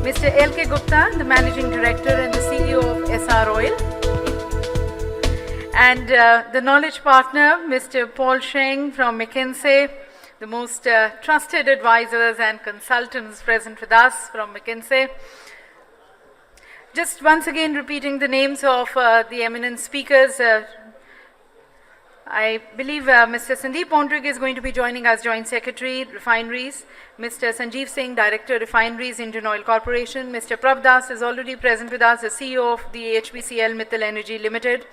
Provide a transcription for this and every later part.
Mr. L.K. Gupta, the Managing Director and the CEO of SR Oil. And the knowledge partner, Mr. Paul Sheng from McKinsey, the most trusted advisors and consultants present with us from McKinsey. Just once again repeating the names of the eminent speakers. I believe Mr. Sandeep Pondrik is going to be joining us, Joint Secretary, Refineries. Mr. Sanjeev Singh, Director, Refineries, Indian Oil Corporation. Mr. Prav Das is already present with us, the CEO of the HPCL Mittal Energy Limited.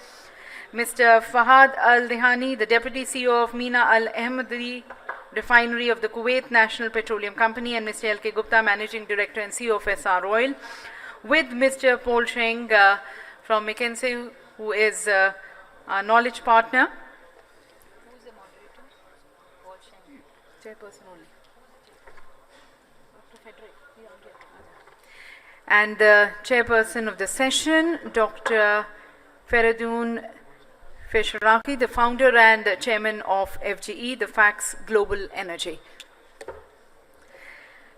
Mr. Fahad Al-Dehani, the Deputy CEO of Mina Al-Ahmadi Refinery of the Kuwait National Petroleum Company, and Mr. L.K. Gupta, Managing Director and CEO of SR Oil, with Mr. Paul Sheng from McKinsey, who is our knowledge partner. Who is the moderator? Paul Sheng. Chairperson only. Dr. Frederick. And the chairperson of the session, Dr. Feridun Fesharaki, the founder and chairman of FGE, the Fax Global Energy.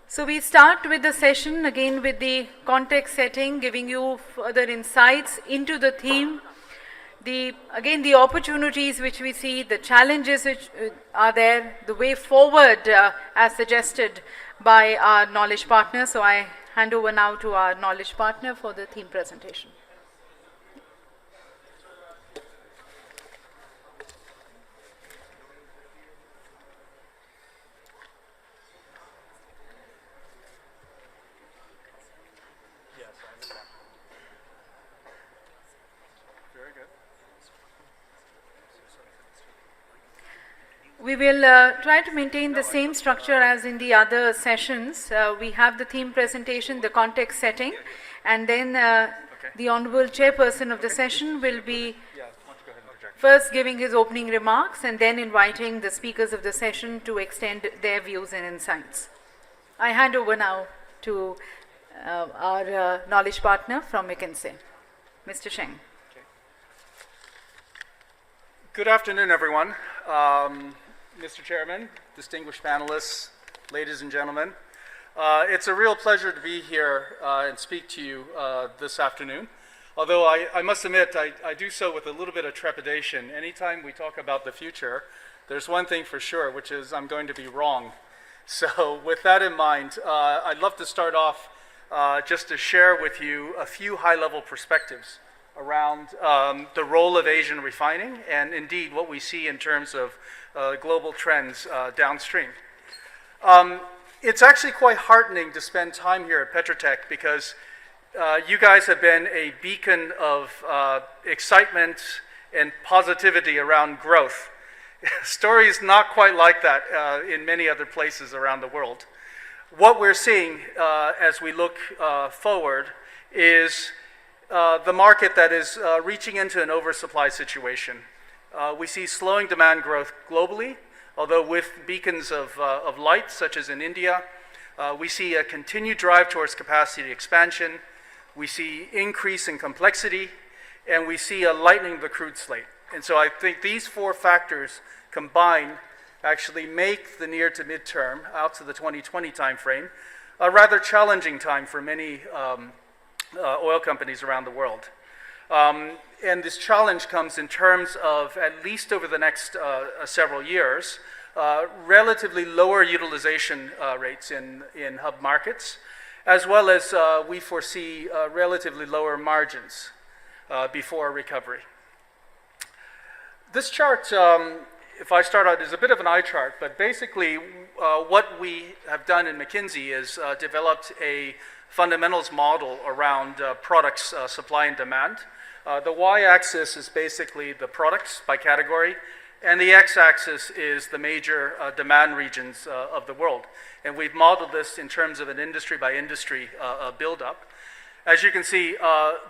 So we start with the session again with the context setting, giving you further insights into the theme, the opportunities which we see, the challenges which are there, the way forward as suggested by our knowledge partner. So I hand over now to our knowledge partner for the theme presentation. We will try to maintain the same structure as in the other sessions. We have the theme presentation, the context setting, and then the Honorable Chairperson of the session will be first giving his opening remarks and then inviting the speakers of the session to extend their views and insights. I hand over now to our knowledge partner from McKinsey, Mr. Sheng. Good afternoon, everyone. Mr. Chairman, distinguished panelists, ladies and gentlemen. It's a real pleasure to be here and speak to you this afternoon. Although I must admit, I do so with a little bit of trepidation. Anytime we talk about the future, there's one thing for sure, which is I'm going to be wrong. So with that in mind, I'd love to start off just to share with you a few high-level perspectives around the role of Asian refining and indeed what we see in terms of global trends downstream. It's actually quite heartening to spend time here at Petrotech because you guys have been a beacon of excitement and positivity around growth. Stories not quite like that in many other places around the world. What we're seeing as we look forward is the market that is reaching into an oversupply situation. We see slowing demand growth globally, although with beacons of light, such as in India. We see a continued drive towards capacity expansion. We see increase in complexity, and we see a lightening of the crude slate. And so I think these four factors combined actually make the near to midterm, out to the 2020 timeframe, a rather challenging time for many oil companies around the world. And this challenge comes in terms of, at least over the next several years, relatively lower utilization rates in hub markets, as well as we foresee relatively lower margins before recovery. This chart, if I start out, is a bit of an eye chart, but basically what we have done in McKinsey is developed a fundamentals model around products supply and demand. The y-axis is basically the products by category, and the x-axis is the major demand regions of the world. And we've modeled this in terms of an industry by industry buildup. As you can see,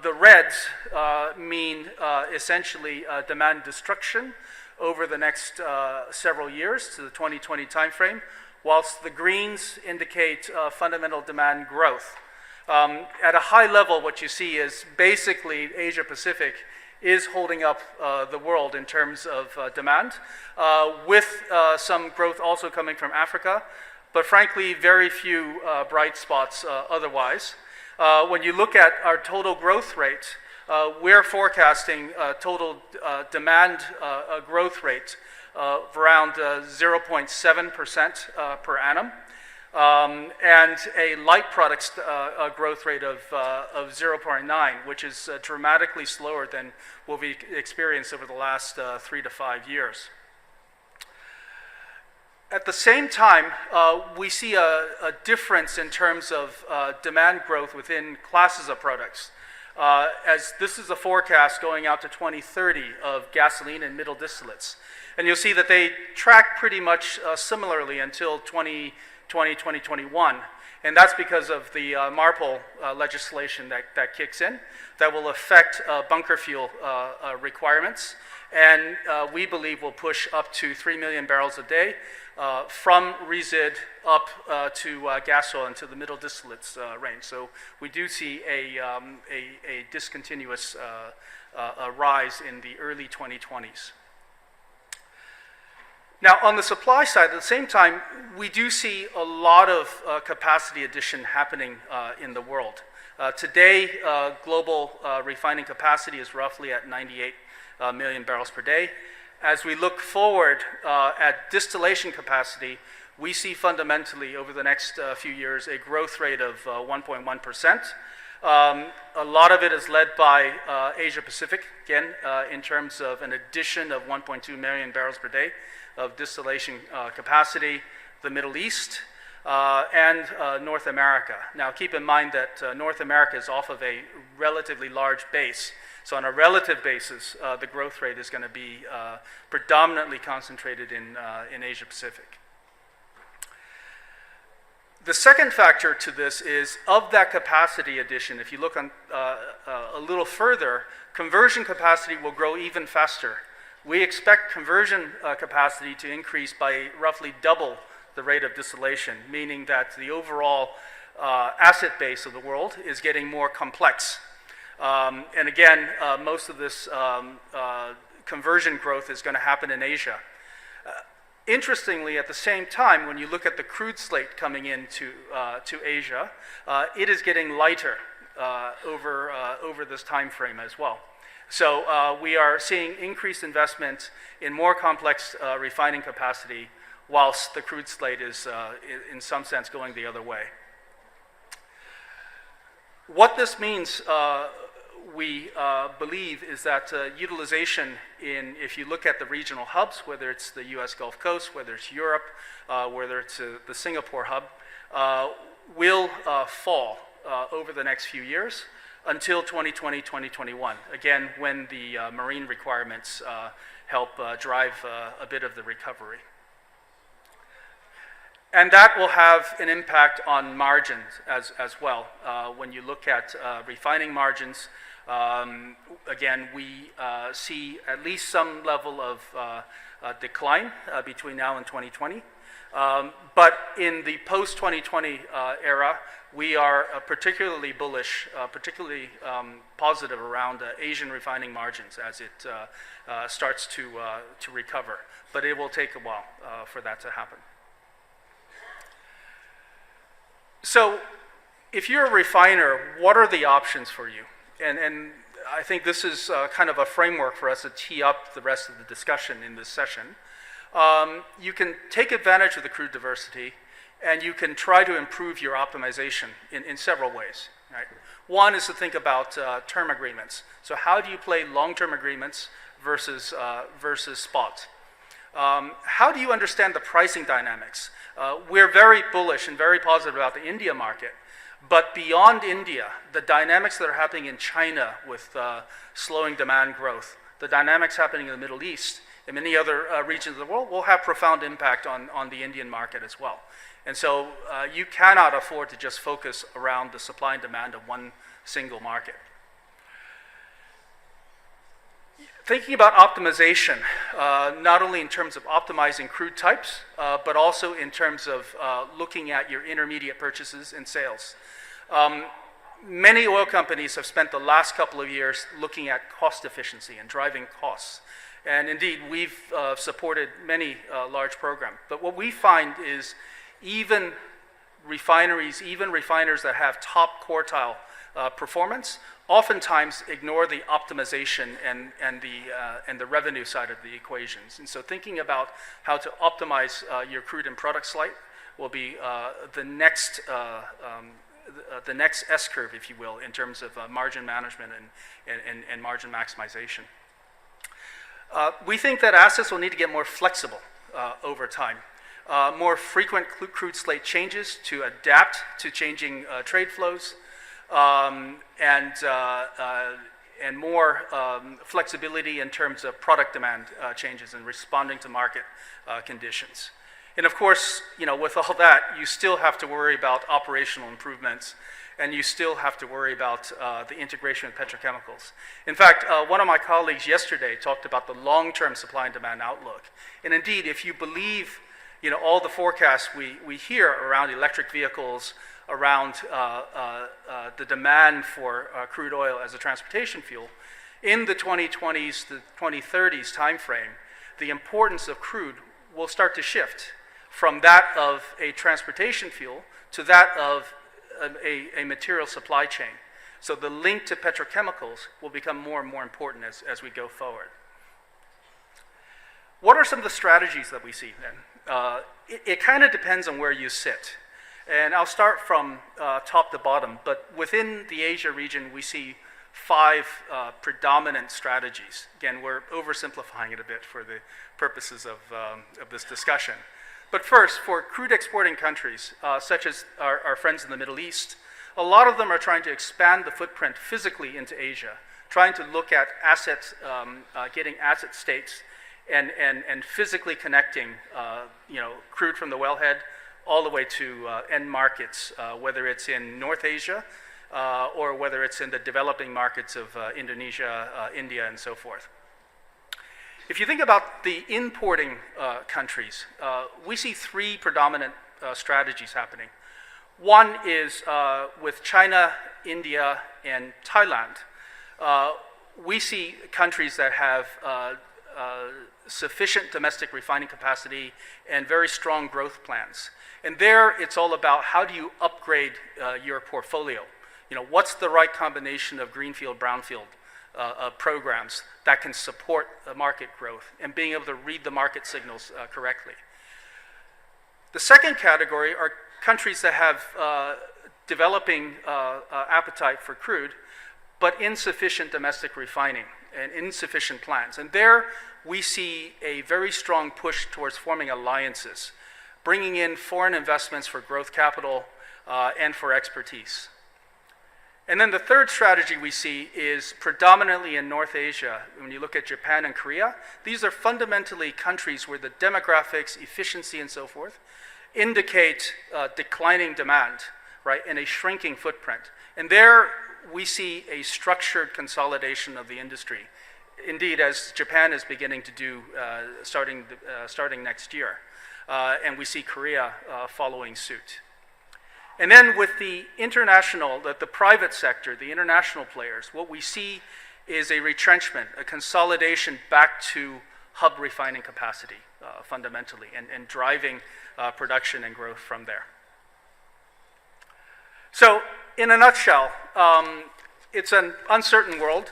the reds mean essentially demand destruction over the next several years to the 2020 timeframe, whilst the greens indicate fundamental demand growth. At a high level, what you see is basically Asia Pacific is holding up the world in terms of demand, with some growth also coming from Africa, but frankly, very few bright spots otherwise. When you look at our total growth rate, we're forecasting total demand growth rate of around 0.7% per annum, and a light products growth rate of 0.9, which is dramatically slower than what we experienced over the last 3 to 5 years. At the same time, we see a difference in terms of demand growth within classes of products. As this is a forecast going out to 2030 of gasoline and middle distillates. And you'll see that they track pretty much similarly until 2021. And that's because of the MARPOL legislation that kicks in that will affect bunker fuel requirements. And we believe will push up to 3 million barrels a day from resid up to gas oil into the middle distillates range. So we do see a discontinuous rise in the early 2020s. Now, on the supply side, at the same time, we do see a lot of capacity addition happening in the world. Today, global refining capacity is roughly at 98 million barrels per day. As we look forward at distillation capacity, we see fundamentally over the next few years a growth rate of 1.1%. A lot of it is led by Asia Pacific, again, in terms of an addition of 1.2 million barrels per day of distillation capacity, the Middle East, and North America. Now, keep in mind that North America is off of a relatively large base. So on a relative basis, the growth rate is going to be predominantly concentrated in Asia Pacific. The second factor to this is, of that capacity addition, if you look on a little further, conversion capacity will grow even faster. We expect conversion capacity to increase by roughly double the rate of distillation, meaning that the overall asset base of the world is getting more complex. And again, most of this conversion growth is going to happen in Asia. Interestingly, at the same time, when you look at the crude slate coming into to Asia, it is getting lighter over this time frame as well. So we are seeing increased investment in more complex refining capacity, whilst the crude slate is, in some sense, going the other way. What this means, we believe, is that utilization if you look at the regional hubs, whether it's the US Gulf Coast, whether it's Europe, whether it's the Singapore hub, will fall over the next few years until 2020, 2021, again, when the marine requirements help drive a bit of the recovery. And that will have an impact on margins as well. When you look at refining margins, again, we see at least some level of decline between now and 2020. But in the post-2020 era, we are particularly bullish, particularly positive around Asian refining margins as it starts to recover. But it will take a while for that to happen. So if you're a refiner, what are the options for you? And I think this is kind of a framework for us to tee up the rest of the discussion in this session. You can take advantage of the crude diversity, and you can try to improve your optimization in several ways. Right? One is to think about term agreements. So how do you play long-term agreements versus spot? How do you understand the pricing dynamics? We're very bullish and very positive about the India market. But beyond India, the dynamics that are happening in China with slowing demand growth, the dynamics happening in the Middle East and many other regions of the world will have profound impact on the Indian market as well. And so you cannot afford to just focus around the supply and demand of one single market. Thinking about optimization, not only in terms of optimizing crude types, but also in terms of looking at your intermediate purchases and sales. Many oil companies have spent the last couple of years looking at cost efficiency and driving costs. And indeed, we've supported many large programs. But what we find is even refineries, even refiners that have top quartile performance, oftentimes ignore the optimization and the revenue side of the equations. And so thinking about how to optimize your crude and product slate will be the next S-curve, if you will, in terms of margin management and margin maximization. We think that assets will need to get more flexible over time. More frequent crude slate changes to adapt to changing trade flows, and more flexibility in terms of product demand changes and responding to market conditions. And of course, with all that, you still have to worry about operational improvements, and you still have to worry about the integration of petrochemicals. In fact, one of my colleagues yesterday talked about the long-term supply and demand outlook. And indeed, if you believe all the forecasts we hear around electric vehicles, around the demand for crude oil as a transportation fuel, in the 2020s to 2030s timeframe, the importance of crude will start to shift from that of a transportation fuel to that of a material supply chain. So the link to petrochemicals will become more and more important as we go forward. What are some of the strategies that we see then? It kind of depends on where you sit. And I'll start from top to bottom, but within the Asia region, we see 5 predominant strategies. Again, we're oversimplifying it a bit for the purposes of this discussion. But first, for crude exporting countries, such as our friends in the Middle East, a lot of them are trying to expand the footprint physically into Asia, trying to look at assets, getting asset states, and physically connecting crude from the wellhead all the way to end markets, whether it's in North Asia or whether it's in the developing markets of Indonesia, India, and so forth. If you think about the importing countries, we see 3 predominant strategies happening. One is with China, India, and Thailand. We see countries that have sufficient domestic refining capacity and very strong growth plans. And there, it's all about how do you upgrade your portfolio? What's the right combination of greenfield, brownfield programs that can support market growth and being able to read the market signals correctly. The second category are countries that have developing appetite for crude, but insufficient domestic refining and insufficient plans. And there we see a very strong push towards forming alliances, bringing in foreign investments for growth capital and for expertise. And then the third strategy we see is predominantly in North Asia. When you look at Japan and Korea, these are fundamentally countries where the demographics, efficiency, and so forth indicate declining demand, right, and a shrinking footprint. And there we see a structured consolidation of the industry. Indeed, as Japan is beginning to do starting next year. And we see Korea following suit. And then with the international, the private sector, the international players, what we see is a retrenchment, a consolidation back to hub refining capacity fundamentally, and driving production and growth from there. So in a nutshell, it's an uncertain world.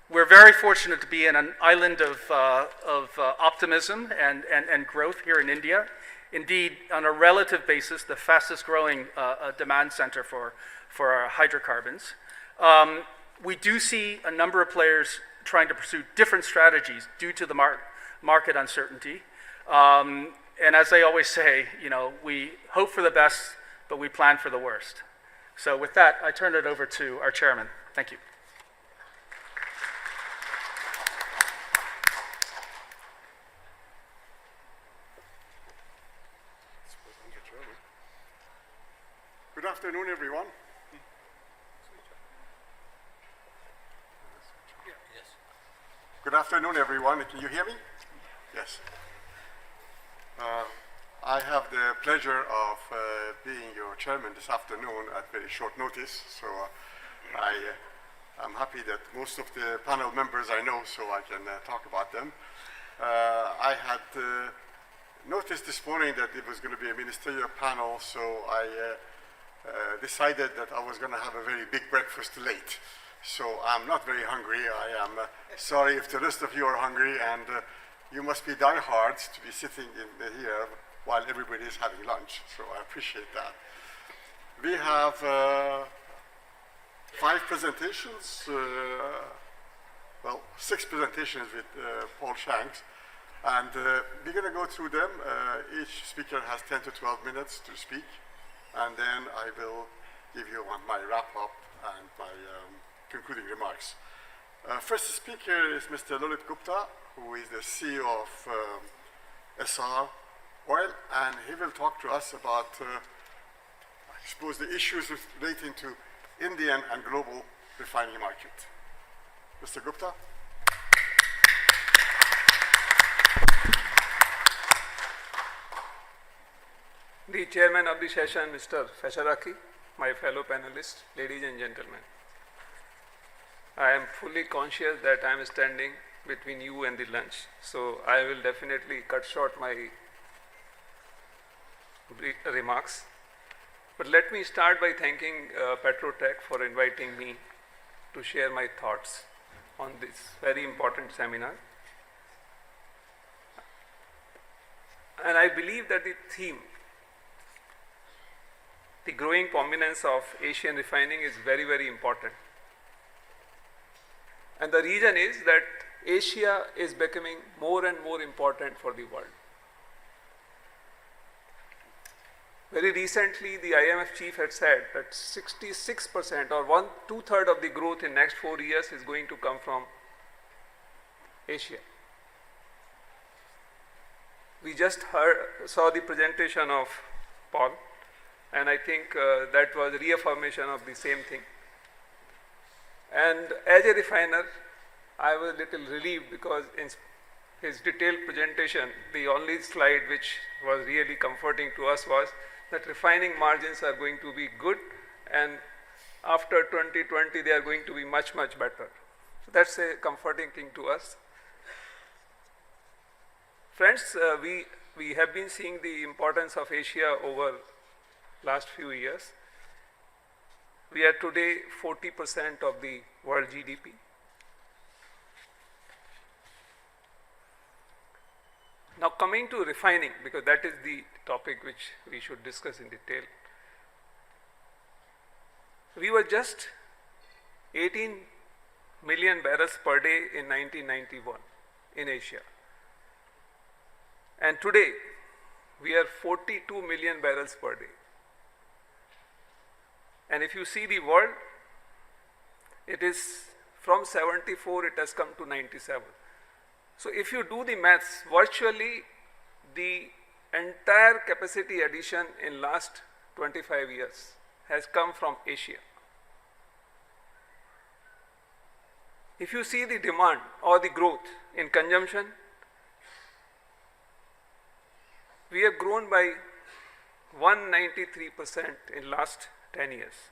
We're very fortunate to be in an island of optimism and growth here in India. Indeed, on a relative basis, the fastest growing demand center for hydrocarbons. We do see a number of players trying to pursue different strategies due to the market uncertainty. And as I always say, we hope for the best, but we plan for the worst. So with that, I turn it over to our chairman. Thank you. Good afternoon, everyone. Good afternoon, everyone. Can you hear me? Yes. I have the pleasure of being your chairman this afternoon at very short notice. So I'm happy that most of the panel members I know, so I can talk about them. I had noticed this morning that it was going to be a ministerial panel, so I decided that I was going to have a very big breakfast late. So I'm not very hungry. I am sorry if the rest of you are hungry, and you must be diehards to be sitting in here while everybody is having lunch. So I appreciate that. We have 5 presentations, well, 6 presentations with Paul Shanks, and we're going to go through them. Each speaker has 10 to 12 minutes to speak, and then I will give you my wrap-up and my concluding remarks. First speaker is Mr. Lalit Gupta, who is the CEO of SR Oil, and he will talk to us about, I suppose, the issues relating to Indian and global refining market. Mr. Gupta. The chairman of the session, Mr. Fasharaki, my fellow panelists, ladies and gentlemen. I am fully conscious that I am standing between you and the lunch, so I will definitely cut short my remarks. But let me start by thanking Petrotech for inviting me to share my thoughts on this very important seminar. And I believe that the theme, the growing prominence of Asian refining, is very, very important. And the reason is that Asia is becoming more and more important for the world. Very recently, the IMF chief had said that 66% or 2/3 of the growth in next 4 years is going to come from Asia. We just saw the presentation of Paul, and I think that was reaffirmation of the same thing. And as a refiner, I was a little relieved because in his detailed presentation, the only slide which was really comforting to us was that refining margins are going to be good, and after 2020 they are going to be much, much better. So that's a comforting thing to us. Friends, we have been seeing the importance of Asia over last few years. We are today 40% of the world GDP. Now coming to refining, because that is the topic which we should discuss in detail. We were just 18 million barrels per day in 1991 in Asia. And today we are 42 million barrels per day. And if you see the world, it is from 74, it has come to 97. So if you do the maths, virtually the entire capacity addition in last 25 years has come from Asia. If you see the demand or the growth in consumption, we have grown by 193% in last 10 years.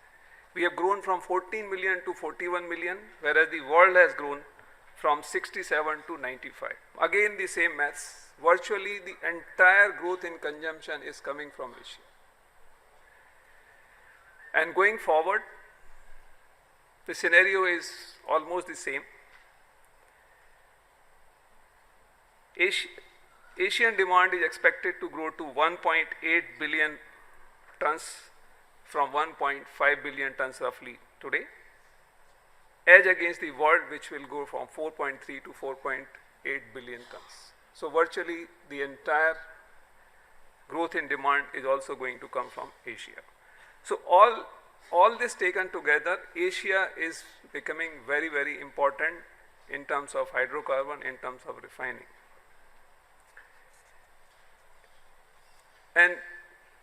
We have grown from 14 million to 41 million, whereas the world has grown from 67 to 95. Again, the same maths. Virtually the entire growth in consumption is coming from Asia. And going forward, the scenario is almost the same. Asian demand is expected to grow to 1.8 billion tons from 1.5 billion tons roughly today, as against the world, which will go from 4.3 to 4.8 billion tons. So virtually the entire growth in demand is also going to come from Asia. So all this taken together, Asia is becoming very, very important in terms of hydrocarbon, in terms of refining. And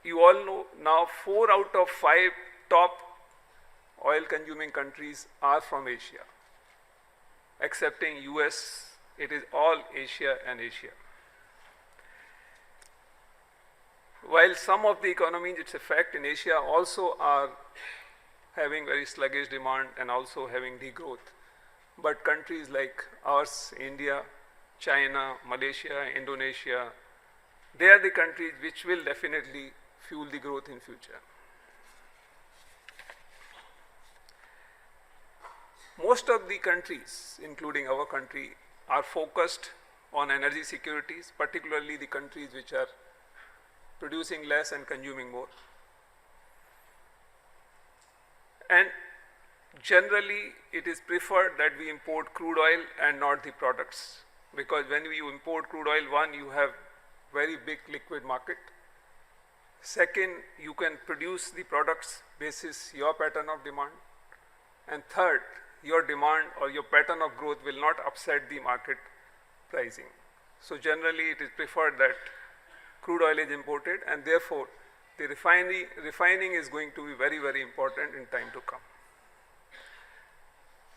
you all know now 4 out of 5 top oil consuming countries are from Asia. Excepting US, it is all Asia and Asia. While some of the economies, its effect in Asia also are having very sluggish demand and also having degrowth. But countries like ours, India, China, Malaysia, Indonesia, they are the countries which will definitely fuel the growth in future. Most of the countries, including our country, are focused on energy securities, particularly the countries which are producing less and consuming more. And generally, it is preferred that we import crude oil and not the products, because when you import crude oil, one, you have very big liquid market. Second, you can produce the products basis your pattern of demand. And third, your demand or your pattern of growth will not upset the market pricing. So generally, it is preferred that crude oil is imported, and therefore, the refining is going to be very, very important in time to come.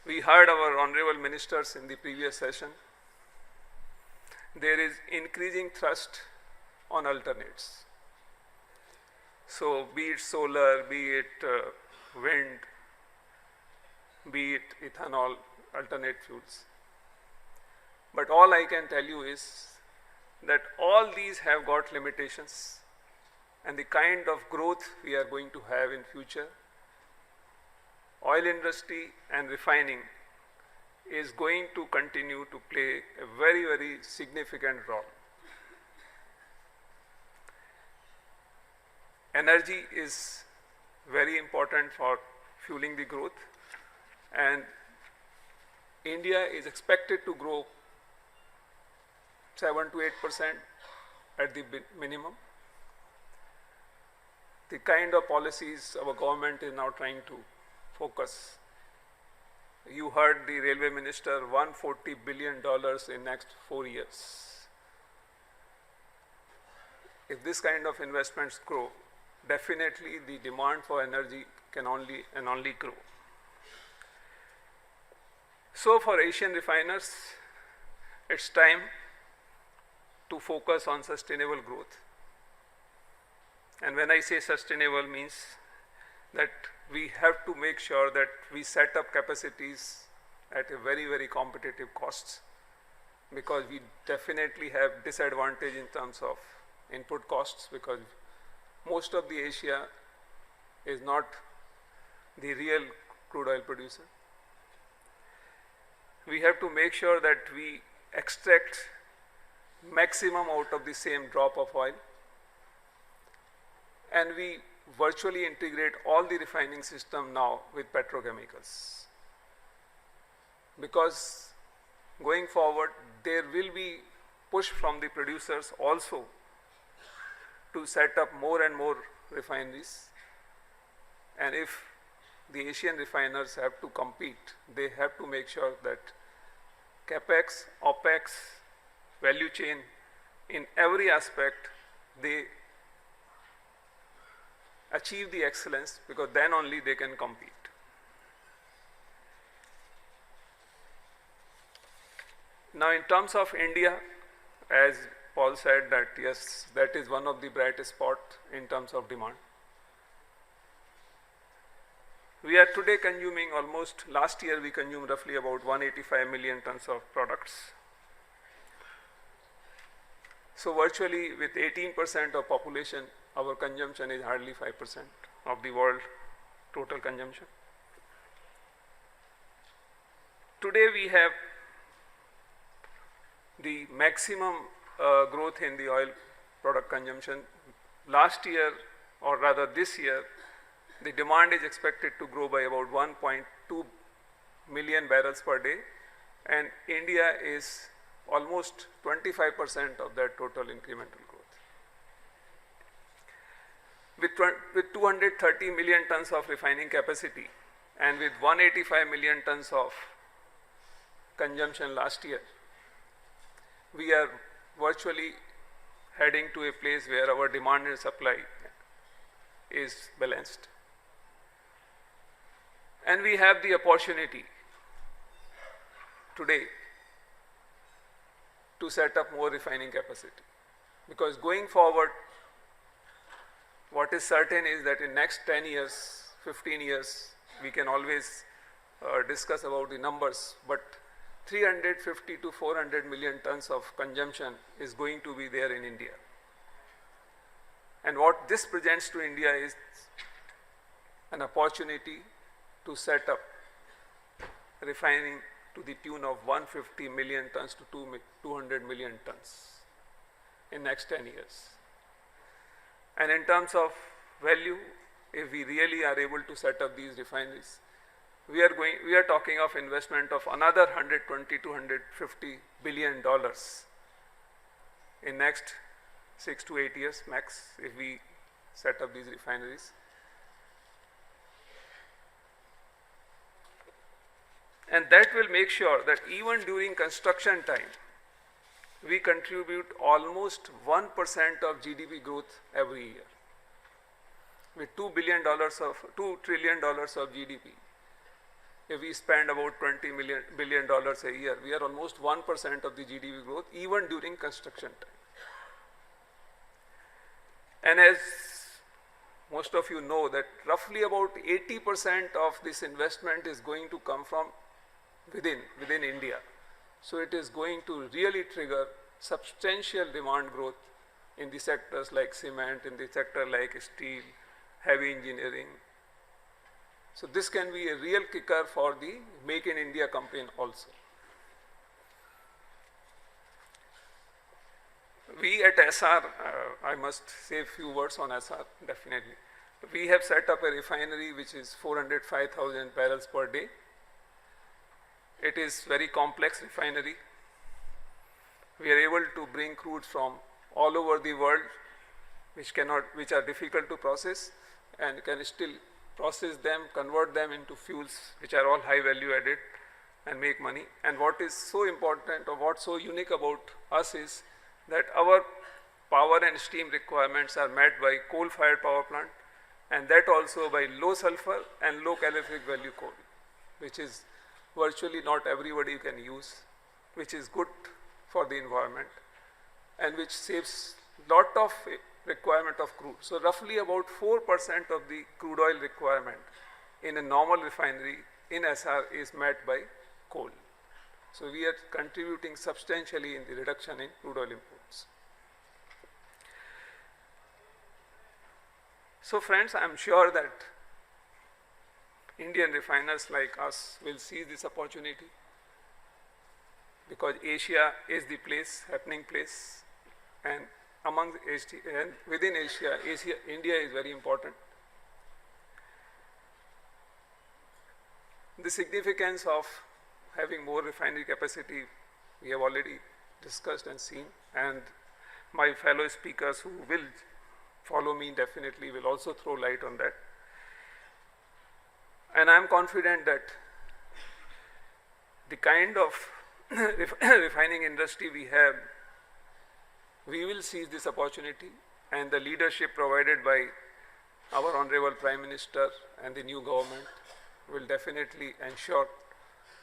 We heard our honorable ministers in the previous session. There is increasing thrust on alternates. So be it solar, be it wind, be it ethanol, alternate fuels. But all I can tell you is that all these have got limitations, and the kind of growth we are going to have in future, oil industry and refining is going to continue to play a very, very significant role. Energy is very important for fueling the growth, and India is expected to grow 7 to 8% at the minimum. The kind of policies our government is now trying to focus. You heard the railway minister, $140 billion in next 4 years. If this kind of investments grow, definitely the demand for energy can only grow. So for Asian refiners, it's time to focus on sustainable growth. And when I say sustainable, means that we have to make sure that we set up capacities at a very, very competitive costs, because we definitely have disadvantage in terms of input costs, because most of the Asia is not the real crude oil producer. We have to make sure that we extract maximum out of the same drop of oil, and we virtually integrate all the refining system now with petrochemicals. Because going forward, there will be push from the producers also to set up more and more refineries. And if the Asian refiners have to compete, they have to make sure that CapEx, OpEx, value chain, in every aspect, they achieve the excellence, because then only they can compete. Now, in terms of India, as Paul said, that yes, that is one of the brightest spot in terms of demand. We are today consuming almost, last year we consumed roughly about 185 million tons of products. So virtually with 18% of population, our consumption is hardly 5% of the world total consumption. Today we have the maximum growth in the oil product consumption. Last year, or rather this year, the demand is expected to grow by about 1.2 million barrels per day, and India is almost 25% of that total incremental growth. With 230 million tons of refining capacity and with 185 million tons of consumption last year, we are virtually heading to a place where our demand and supply is balanced. And we have the opportunity today to set up more refining capacity, because going forward, what is certain is that in next 10 years, 15 years, we can always discuss about the numbers, but 350 to 400 million tons of consumption is going to be there in India. And what this presents to India is an opportunity to set up refining to the tune of 150 million tons to 200 million tons in next 10 years. And in terms of value, if we really are able to set up these refineries, we are talking of investment of another 120 to 150 billion dollars in next 6 to 8 years max if we set up these refineries. And that will make sure that even during construction time, we contribute almost 1% of GDP growth every year. With $2 trillion of GDP, if we spend about $20 billion a year, we are almost 1% of the GDP growth even during construction time. And as most of you know that roughly about 80% of this investment is going to come from within India. So it is going to really trigger substantial demand growth in the sectors like cement, in the sector like steel, heavy engineering. So this can be a real kicker for the Make in India campaign also. We at SR, I must say a few words on SR definitely. We have set up a refinery which is 405,000 barrels per day. It is very complex refinery. We are able to bring crude from all over the world which are difficult to process, and can still process them, convert them into fuels which are all high value added and make money. And what is so important or what's so unique about us is that our power and steam requirements are met by coal-fired power plant, and that also by low sulfur and low calorific value coal, which is virtually not everybody can use, which is good for the environment and which saves lot of requirement of crude. So roughly about 4% of the crude oil requirement in a normal refinery in SR is met by coal. So we are contributing substantially in the reduction in crude oil imports. So friends, I am sure that Indian refiners like us will seize this opportunity, because Asia is the happening place, and within Asia, India is very important. The significance of having more refinery capacity we have already discussed and seen, and my fellow speakers who will follow me definitely will also throw light on that. And I am confident that the kind of refining industry we have, we will seize this opportunity, and the leadership provided by our Honorable Prime Minister and the new government will definitely ensure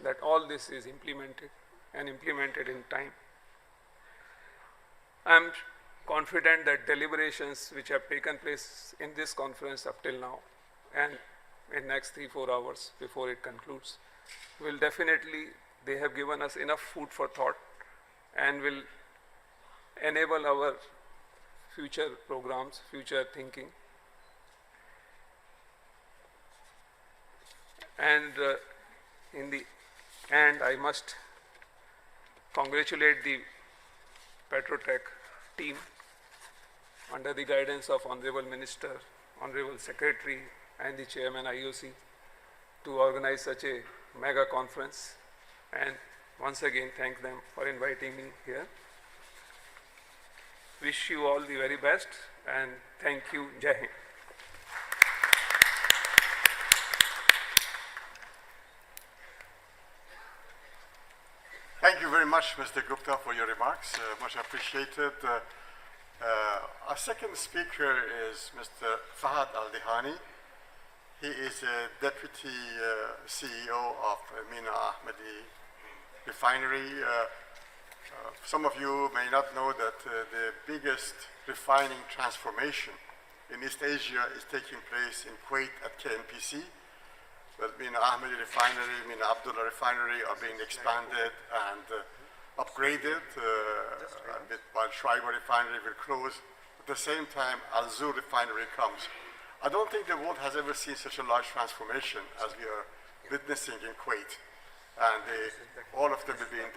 that all this is implemented and implemented in time. I am confident that deliberations which have taken place in this conference up till now and in next 3-4 hours before it concludes will definitely, they have given us enough food for thought and will enable our future programs, future thinking. And in the end, I must congratulate the Petrotech team under the guidance of Honorable Minister, Honorable Secretary and the Chairman IOC to organize such a mega conference, and once again thank them for inviting me here. Wish you all the very best and thank you. Jai Hind. Thank you very much, Mr. Gupta, for your remarks. Much appreciated. Our second speaker is Mr. Fahad Al-Dihani. He is a Deputy CEO of Mina Ahmadi Refinery. Some of you may not know that the biggest refining transformation in East Asia is taking place in Kuwait at KNPC. But Mina Ahmadi Refinery, Mina Abdullah Refinery are being expanded and upgraded, while Schreiber Refinery will close At the same time, Al Zour refinery comes. I don't think the world has ever seen such a large transformation as we are witnessing in Kuwait. And all of them will be in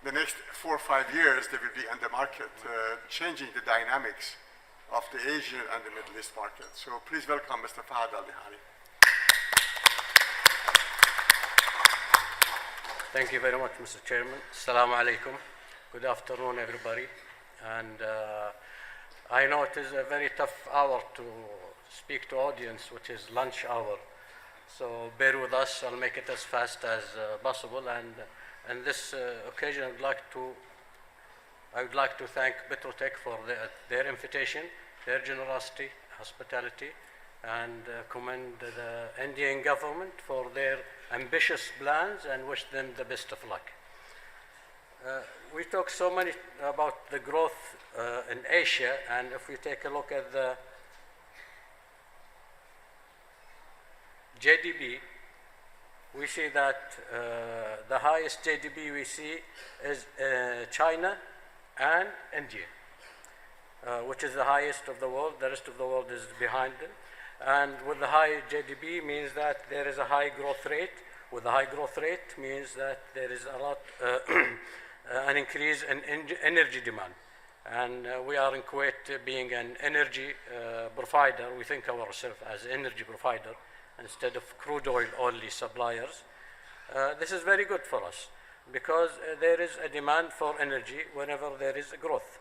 the next 4 or 5 years, they will be on the market, changing the dynamics of the Asian and the Middle East market. So please welcome Mr. Fahad Al-Dihani. Thank you very much, Mr. Chairman. Assalamu alaikum. Good afternoon, everybody. And I know it is a very tough hour to speak to audience, which is lunch hour. So bear with us. I'll make it as fast as possible. And on this occasion, I would like to thank Petrotech for their invitation, their generosity, hospitality, and commend the Indian government for their ambitious plans and wish them the best of luck. We talk so many about the growth in Asia, and if we take a look at the JDB, we see that the highest JDB we see is China and India, which is the highest of the world. The rest of the world is behind them. And with the high JDB means that there is a high growth rate. With the high growth rate means that there is a lot, an increase in energy demand. And we are in Kuwait being an energy provider. We think of ourselves as energy provider instead of crude oil only suppliers. This is very good for us because there is a demand for energy whenever there is a growth.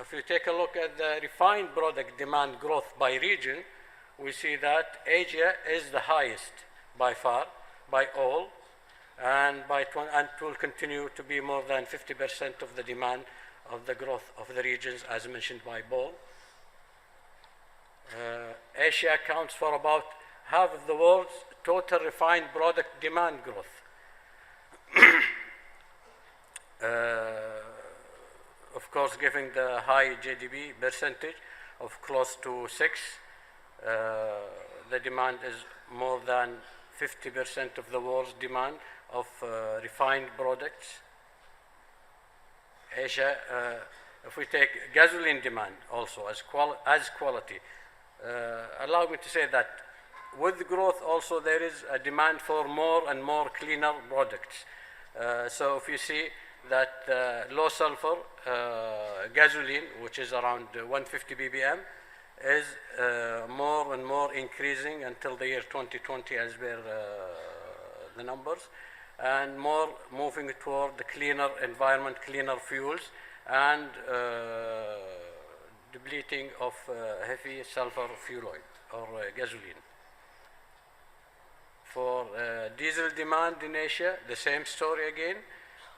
If you take a look at the refined product demand growth by region, we see that Asia is the highest by far, by all, and will continue to be more than 50% of the demand of the growth of the regions, as mentioned by Paul. Asia accounts for about half of the world's total refined product demand growth. Of course, given the high GDP percentage of close to 6, the demand is more than 50% of the world's demand of refined products. Asia, if we take gasoline demand also as quality, allow me to say that with growth also there is a demand for more and more cleaner products. So if you see that low sulfur gasoline, which is around 150 ppm, is more and more increasing until the year 2020 as per the numbers, and more moving toward the cleaner environment, cleaner fuels, and depleting of heavy sulfur fuel oil or gasoline. For diesel demand in Asia, the same story again.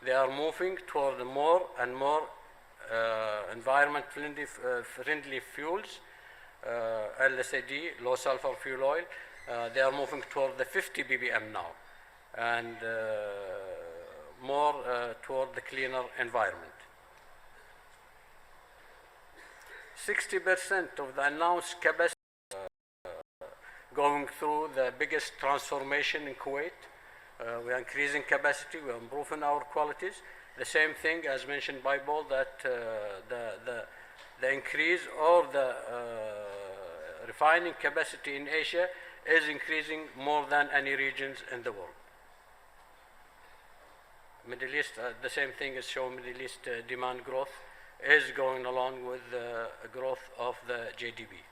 They are moving toward more and more environment-friendly fuels, LSAD, low sulfur fuel oil. They are moving toward the 50 ppm now, and more toward the cleaner environment. 60% of the announced capacity going through the biggest transformation in Kuwait. We are increasing capacity, we are improving our qualities. The same thing as mentioned by Paul, that the increase of the refining capacity in Asia is increasing more than any regions in the world. Middle East, the same thing is showing. Middle East demand growth is going along with the growth of the GDP,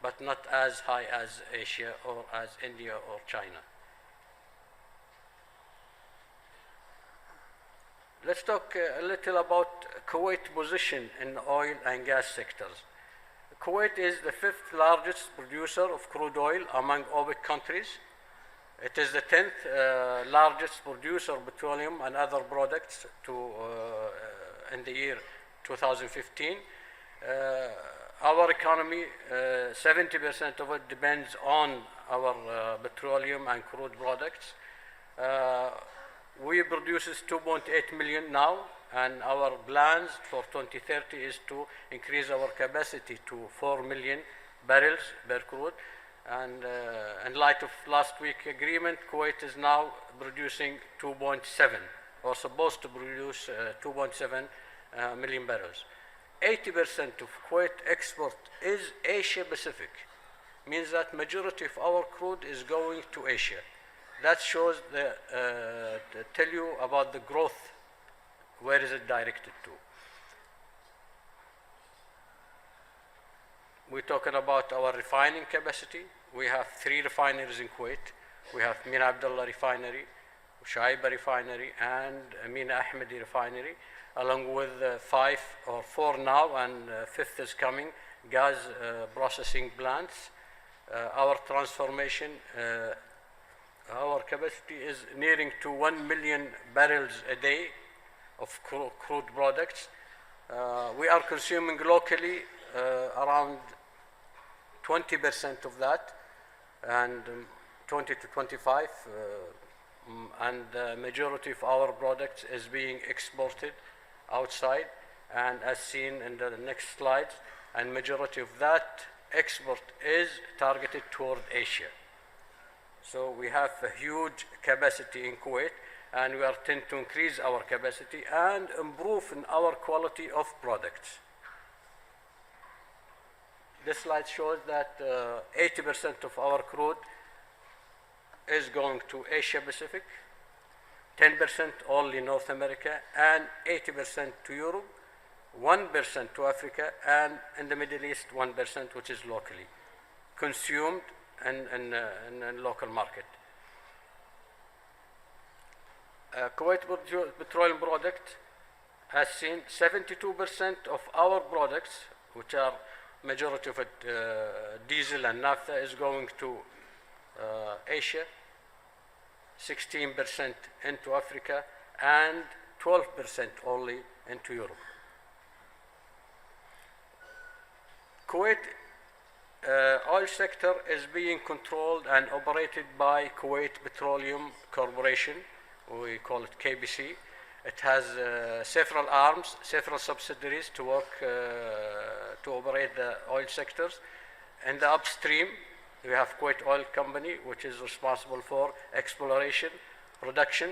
but not as high as Asia or as India or China. Let's talk a little about Kuwait's position in the oil and gas sectors. Kuwait is the 5th largest producer of crude oil among OPEC countries. It is the 10th largest producer of petroleum and other products in the year 2015. Our economy, 70% of it depends on our petroleum and crude products. We produce 2.8 million now, and our plans for 2030 is to increase our capacity to 4 million barrels per crude. And in light of last week's agreement, Kuwait is now producing 2.7, or supposed to produce 2.7 million barrels. 80% of Kuwait export is Asia Pacific. Means that majority of our crude is going to Asia. That shows to tell you about the growth, where is it directed to. We're talking about our refining capacity. We have 3 refineries in Kuwait. We have Mina Abdullah Refinery, Shaiba Refinery, and Mina Ahmadi Refinery, along with 5 or 4 now, and 5th is coming, gas processing plants. Our transformation, our capacity is nearing to 1 million barrels a day of crude products. We are consuming locally around 20% of that, and 20 to 25, and the majority of our products is being exported outside, and as seen in the next slides, and majority of that export is targeted toward Asia. So we have a huge capacity in Kuwait, and we are tend to increase our capacity and improve in our quality of products. This slide shows that 80% of our crude is going to Asia Pacific, 10% only North America, and 80% to Europe, 1% to Africa, and in the Middle East 1%, which is locally consumed in local market. Kuwait petroleum product has seen 72% of our products, which are majority of it diesel and naphtha, is going to Asia, 16% into Africa, and 12% only into Europe. Kuwait oil sector is being controlled and operated by Kuwait Petroleum Corporation. We call it KBC. It has several arms, several subsidiaries to work to operate the oil sectors. In the upstream, we have Kuwait Oil Company, which is responsible for exploration, production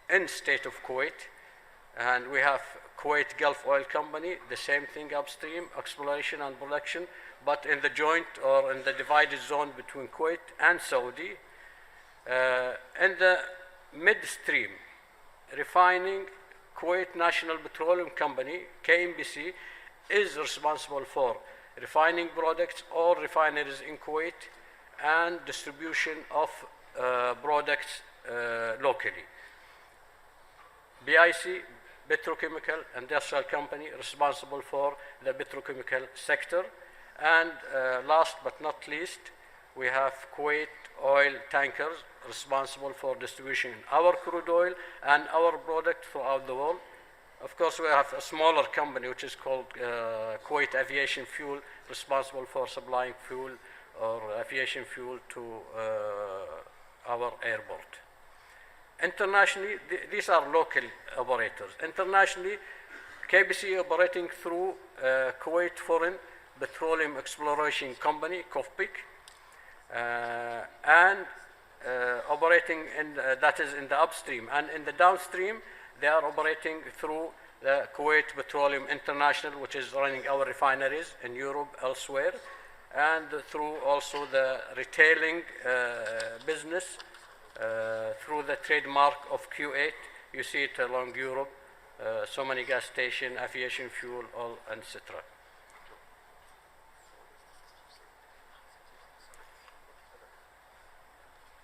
in state of Kuwait. And we have Kuwait Gulf Oil Company, the same thing upstream, exploration and production, but in the joint or in the divided zone between Kuwait and Saudi. In the midstream, refining, Kuwait National Petroleum Company, KNPC, is responsible for refining products or refineries in Kuwait and distribution of products locally. BIC, Petrochemical Industrial Company, responsible for the petrochemical sector. And last but not least, we have Kuwait Oil Tankers, responsible for distribution our crude oil and our product throughout the world. Of course, we have a smaller company which is called Kuwait Aviation Fuel, responsible for supplying fuel or aviation fuel to our airport. Internationally, these are local operators. Internationally, KBC operating through Kuwait Foreign Petroleum Exploration Company, KOFPIC, and operating in that is in the upstream, and in the downstream they are operating through the Kuwait Petroleum International, which is running our refineries in Europe, elsewhere, and through also the retailing business through the trademark of Q8. You see it along Europe, so many gas station, aviation fuel, all, etc.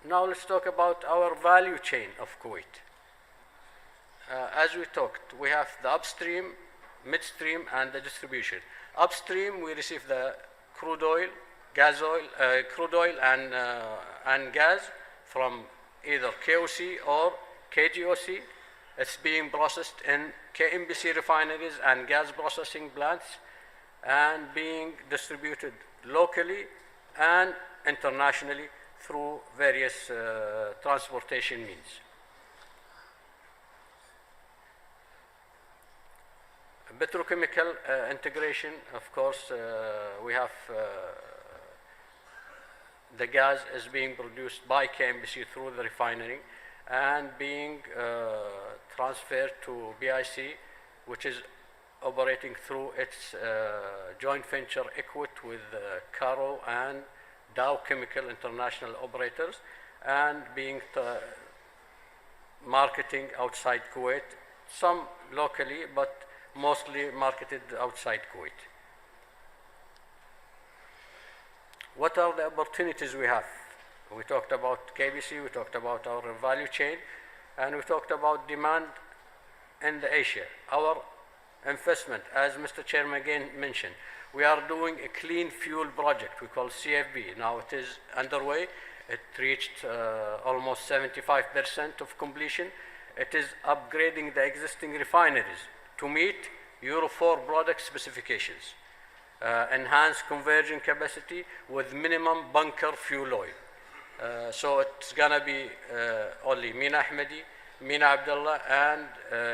Now let's talk about our value chain of Kuwait. As we talked, we have the upstream, midstream, and the distribution. Upstream, we receive the crude oil, crude oil and gas from either KOC or KGOC. It's being processed in KNPC refineries and gas processing plants, and being distributed locally and internationally through various transportation means. Petrochemical integration, of course, we have the gas is being produced by KNPC through the refinery and being transferred to BIC, which is operating through its joint venture Equit with Caro and Dow Chemical International Operators, and being marketing outside Kuwait, some locally, but mostly marketed outside Kuwait. What are the opportunities we have? We talked about KBC, we talked about our value chain, and we talked about demand in Asia. Our investment, as Mr. Chairman again mentioned, we are doing a clean fuel project we call CFB. Now it is underway. It reached almost 75% of completion. It is upgrading the existing refineries to meet Euro 4 product specifications, enhanced conversion capacity with minimum bunker fuel oil. So it's gonna be only Mina Ahmadi, Mina Abdullah, and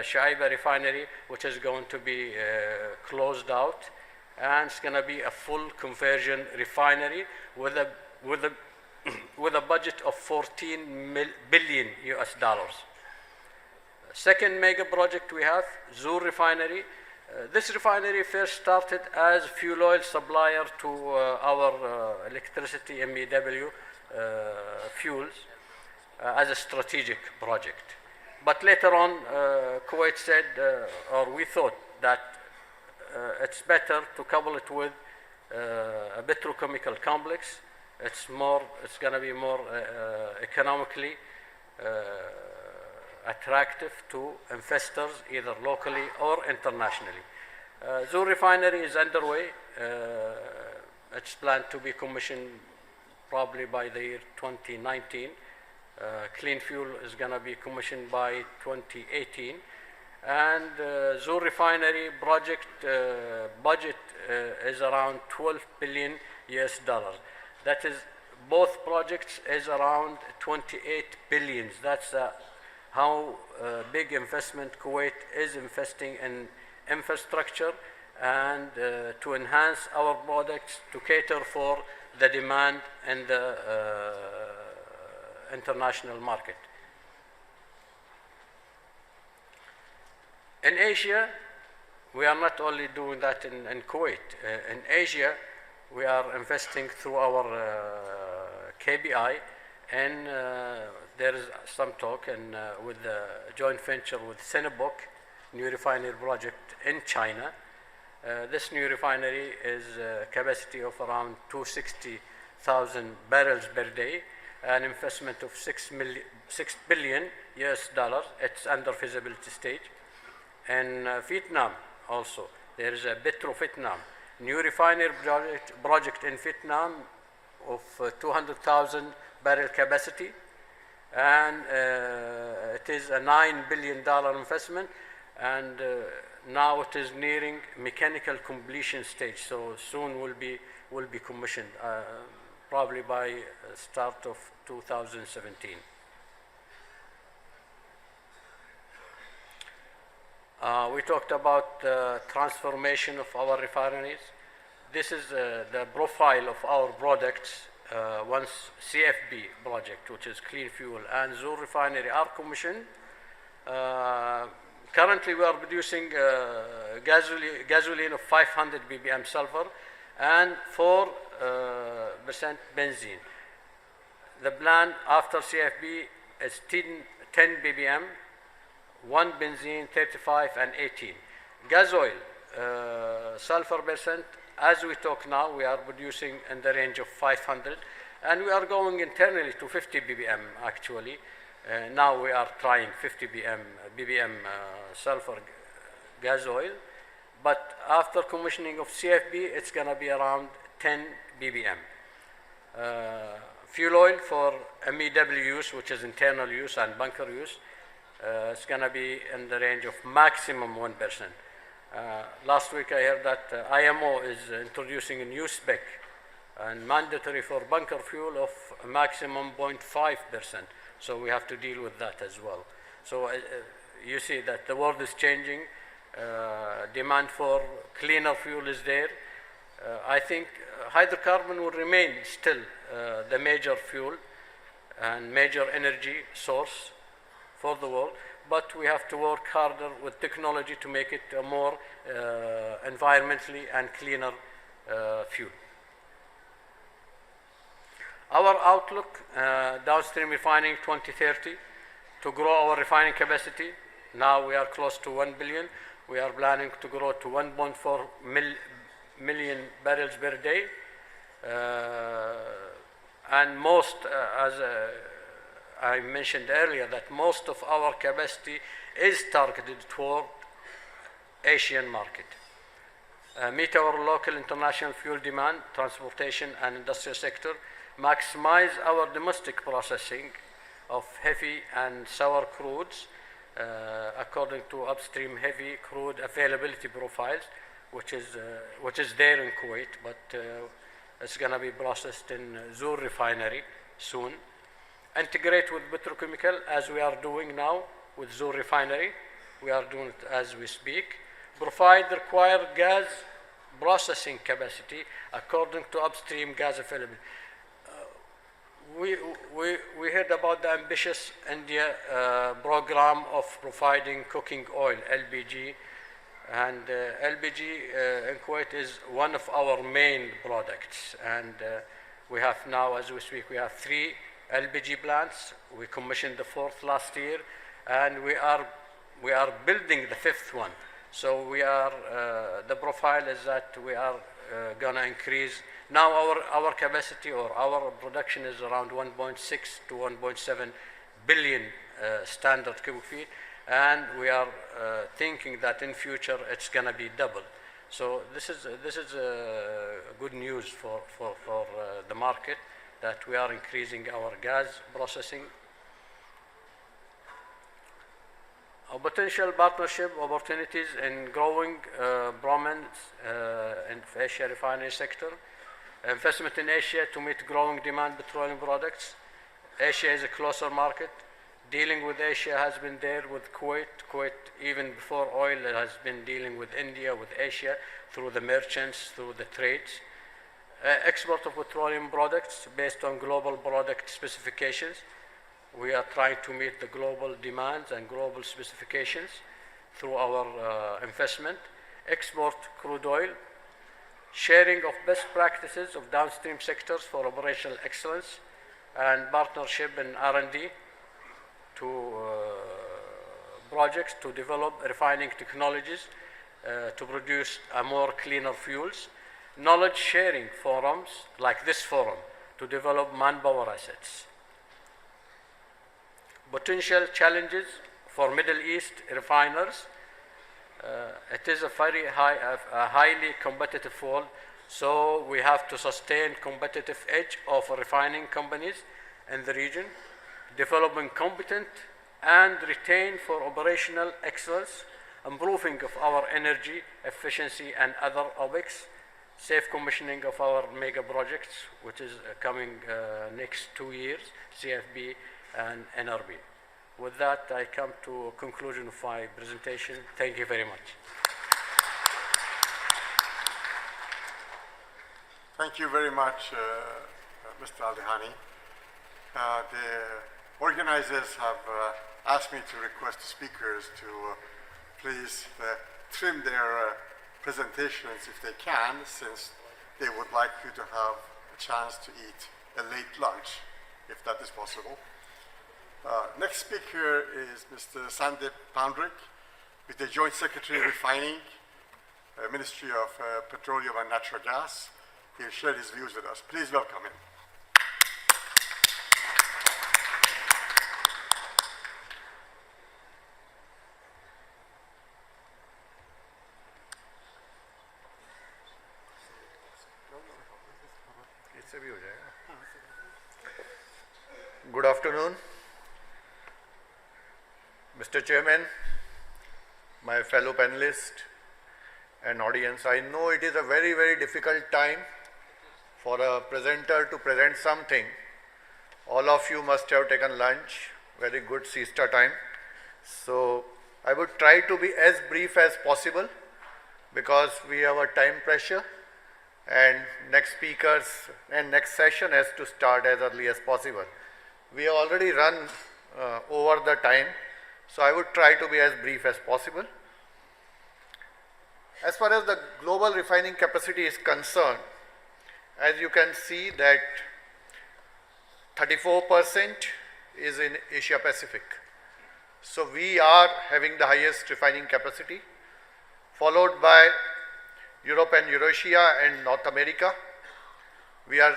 Shaiba refinery, which is going to be closed out, and it's gonna be a full conversion refinery with a budget of 14 billion US dollars. Second mega project we have, Zur refinery. This refinery first started as fuel oil supplier to our electricity MEW fuels as a strategic project. But later on, Kuwait said, or we thought that it's better to couple it with a petrochemical complex. It's going to be more economically attractive to investors, either locally or internationally. Zur refinery is underway. It's planned to be commissioned probably by the year 2019. Clean fuel is going to be commissioned by 2018. And Zur refinery project budget is around 12 billion US dollars. That is, both projects is around 28 billions. That's how big investment Kuwait is investing in infrastructure and to enhance our products to cater for the demand in the international market. In Asia, we are not only doing that in Kuwait. In Asia, we are investing through our KBI, and there is some talk with the joint venture with Sinopec, new refinery project in China. This new refinery is a capacity of around 260,000 barrels per day, an investment of 6 billion US dollars. It's under feasibility stage. In Vietnam also, there is a Petro Vietnam, new refinery project in Vietnam of 200,000 barrel capacity, and it is a $9 billion investment, and now it is nearing mechanical completion stage, so soon will be commissioned, probably by start of 2017. We talked about the transformation of our refineries. This is the profile of our products once CFB project, which is clean fuel, and Zur refinery are commissioned. Currently we are producing gasoline of 500 ppm sulfur and 4% benzene. The plan after CFB is 10 ppm, 1 benzene, 35 and 18. Gas oil, sulfur percent, as we talk now, we are producing in the range of 500, and we are going internally to 50 ppm actually. Now we are trying 50 ppm sulfur gas oil, but after commissioning of CFB, it's going to be around 10 ppm. Fuel oil for MEW use, which is internal use and bunker use, it's going to be in the range of maximum 1%. Last week I heard that IMO is introducing a new spec and mandatory for bunker fuel of a maximum 0.5%. So we have to deal with that as well. So you see that the world is changing. Demand for cleaner fuel is there. I think hydrocarbon will remain still the major fuel and major energy source for the world, but we have to work harder with technology to make it a more environmentally and cleaner fuel. Our outlook, downstream refining 2030, to grow our refining capacity. Now we are close to 1 billion. We are planning to grow to 1.4 million barrels per day. And most, as I mentioned earlier, that most of our capacity is targeted toward Asian market. Meet our local international fuel demand, transportation and industrial sector, maximize our domestic processing of heavy and sour crudes according to upstream heavy crude availability profiles, which is there in Kuwait, but it's going to be processed in Zur refinery soon. Integrate with petrochemical as we are doing now with Zur refinery. We are doing it as we speak. Provide the required gas processing capacity according to upstream gas availability. We heard about the ambitious India program of providing cooking oil, LPG, and LPG in Kuwait is one of our main products. And we have now, as we speak, we have 3 LPG plants. We commissioned the 4th last year, and we are building the 5th one. So we are, the profile is that we are gonna increase. Now our capacity or our production is around 1.6 to 1.7 billion standard cubic feet, and we are thinking that in future it's gonna be double. So this is good news for the market, that we are increasing our gas processing. Our potential partnership opportunities in growing prominance in Asia refinery sector. Investment in Asia to meet growing demand petroleum products. Asia is a closer market. Dealing with Asia has been there with Kuwait. Kuwait, even before oil, has been dealing with India, with Asia, through the merchants, through the trades. Export of petroleum products based on global product specifications. We are trying to meet the global demands and global specifications through our investment. Export crude oil. Sharing of best practices of downstream sectors for operational excellence, and partnership in R&D to projects to develop refining technologies to produce a more cleaner fuels. Knowledge sharing forums like this forum to develop manpower assets. Potential challenges for Middle East refiners. It is a very highly competitive world, so we have to sustain competitive edge of refining companies in the region, developing competent and retain for operational excellence, improving of our energy efficiency and other OpEx, safe commissioning of our mega projects, which is coming next 2 years, CFB and NRB. With that, I come to a conclusion of my presentation. Thank you very much. Thank you very much, Mr. Aldehani. The organizers have asked me to request speakers to please trim their presentations if they can, since they would like you to have a chance to eat a late lunch, if that is possible. Next speaker is Mr. Sandip Pandrik, with the Joint Secretary Refining, Ministry of Petroleum and Natural Gas. He'll share his views with us. Please welcome him. Good afternoon, Mr. Chairman, my fellow panelists and audience. I know it is a very, very difficult time for a presenter to present something. All of you must have taken lunch, very good siesta time. So I would try to be as brief as possible because we have a time pressure, and next speakers and next session has to start as early as possible. We have already run over the time, So I would try to be as brief as possible. As far as the global refining capacity is concerned, as you can see that 34% is in Asia Pacific. So we are having the highest refining capacity, followed by Europe and Eurasia and North America. We are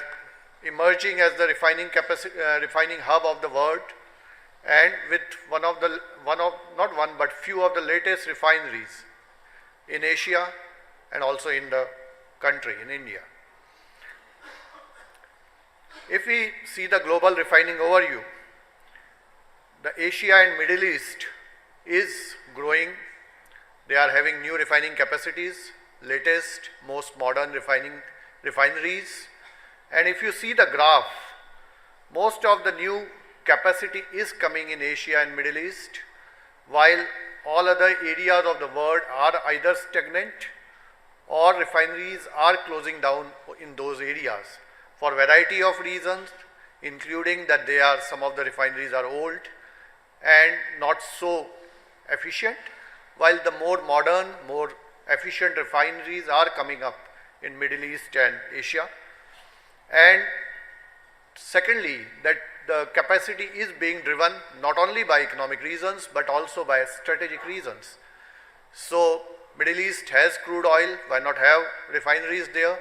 emerging as the refining hub of the world, and with few of the latest refineries in Asia and also in the country, in India. If we see the global refining overview, the Asia and Middle East is growing. They are having new refining capacities, latest, most modern refineries. And if you see the graph, most of the new capacity is coming in Asia and Middle East, while all other areas of the world are either stagnant or refineries are closing down in those areas for variety of reasons, including that some of the refineries are old and not so efficient, while the more modern, more efficient refineries are coming up in Middle East and Asia. And secondly, that the capacity is being driven not only by economic reasons but also by strategic reasons. So Middle East has crude oil, why not have refineries there?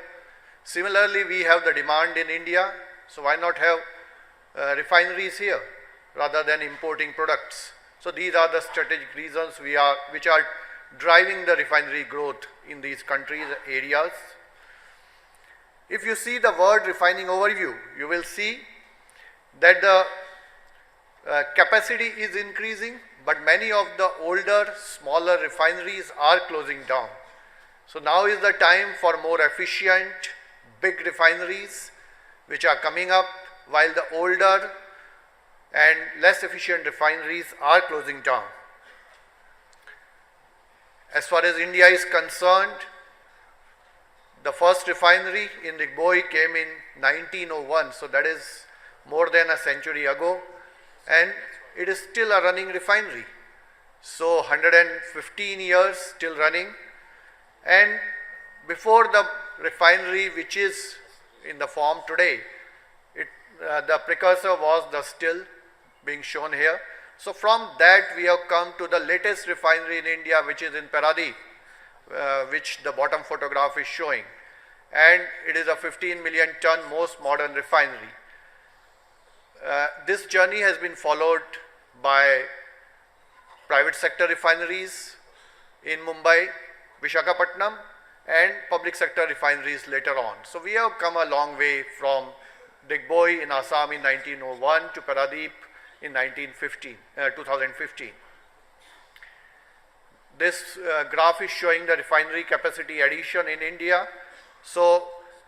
Similarly, we have the demand in India, so why not have refineries here rather than importing products? So these are the strategic reasons which are driving the refinery growth in these countries, areas. If you see the world refining overview, you will see that the capacity is increasing, but many of the older, smaller refineries are closing down. So now is the time for more efficient, big refineries which are coming up, while the older and less efficient refineries are closing down. As far as India is concerned, the first refinery in Digboi came in 1901, so that is more than a century ago, and it is still a running refinery. So 115 years still running, and before the refinery which is in the form today, the precursor was the still being shown here. So from that we have come to the latest refinery in India, which is in Paradip, which the bottom photograph is showing, and it is a 15 million ton most modern refinery. This journey has been followed by private sector refineries in Mumbai, Visakhapatnam, and public sector refineries later on. So we have come a long way from Digboi in Assam in 1901 to Paradip in 2015. This graph is showing the refinery capacity addition in India. So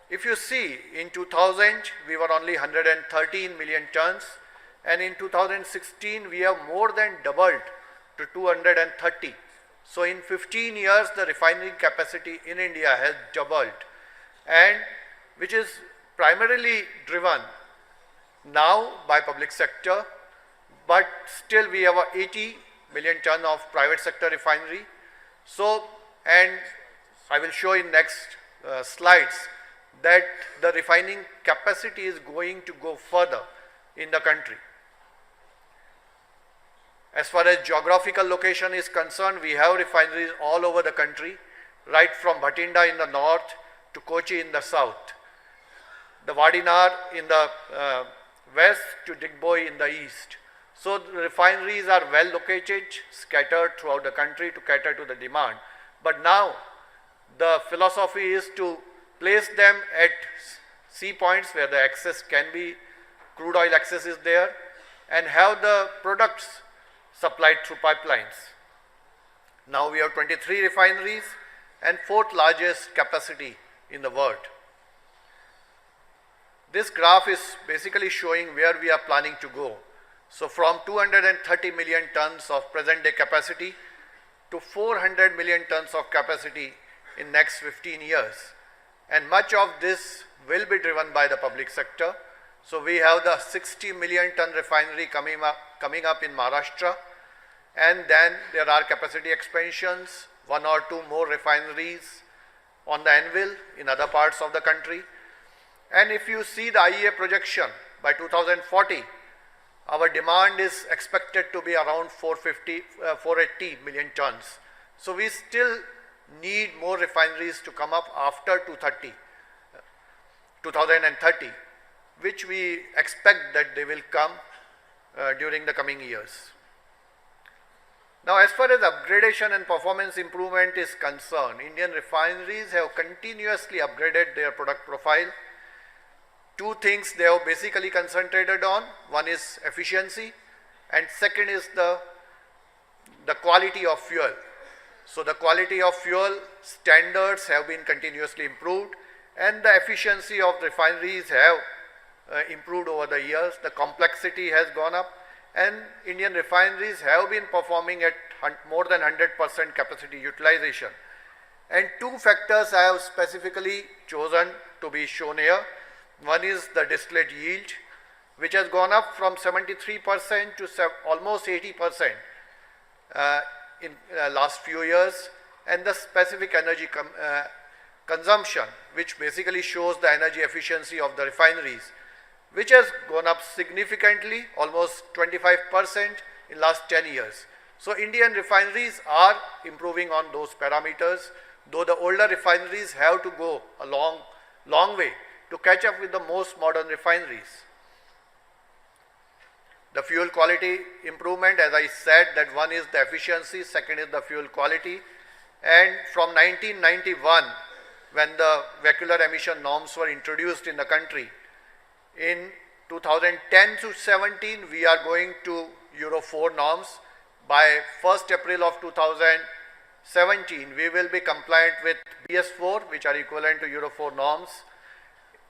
if you see, in 2000 we were only 113 million tons, and in 2016 we have more than doubled to 230. So in 15 years the refinery capacity in India has doubled, and which is primarily driven now by public sector, but still we have a 80 million ton of private sector refinery. So, and I will show in next slides that the refining capacity is going to go further in the country. As far as geographical location is concerned, we have refineries all over the country, right from Bhatinda in the north to Kochi in the south, the Vadinar in the west to Digboi in the east. So the refineries are well located, scattered throughout the country to cater to the demand. But now the philosophy is to place them at sea points where the access can be, crude oil access is there, and have the products supplied through pipelines. Now we have 23 refineries and fourth largest capacity in the world. This graph is basically showing where we are planning to go. So from 230 million tons of present day capacity to 400 million tons of capacity in next 15 years. And much of this will be driven by the public sector. So we have the 60 million ton refinery coming up in Maharashtra, and then there are capacity expansions, 1 or 2 more refineries on the anvil in other parts of the country. And if you see the IEA projection, by 2040, our demand is expected to be around 480 million tons. So we still need more refineries to come up after 2030, which we expect that they will come during the coming years. Now, as far as upgradation and performance improvement is concerned, Indian refineries have continuously upgraded their product profile. 2 things they have basically concentrated on. One is efficiency, and second is the quality of fuel. So the quality of fuel standards have been continuously improved, and the efficiency of refineries have improved over the years. The complexity has gone up, and Indian refineries have been performing at more than 100% capacity utilization. And 2 factors I have specifically chosen to be shown here. One is the distillate yield, which has gone up from 73% to almost 80% in last few years, and the specific energy consumption, which basically shows the energy efficiency of the refineries, which has gone up significantly, almost 25% in last 10 years. So Indian refineries are improving on those parameters, though the older refineries have to go a long way to catch up with the most modern refineries. The fuel quality improvement, as I said, that one is the efficiency, second is the fuel quality. And from 1991, when the vehicular emission norms were introduced in the country, in 2010 to 17, we are going to Euro 4 norms. By 1st April of 2017, we will be compliant with BS4, which are equivalent to Euro 4 norms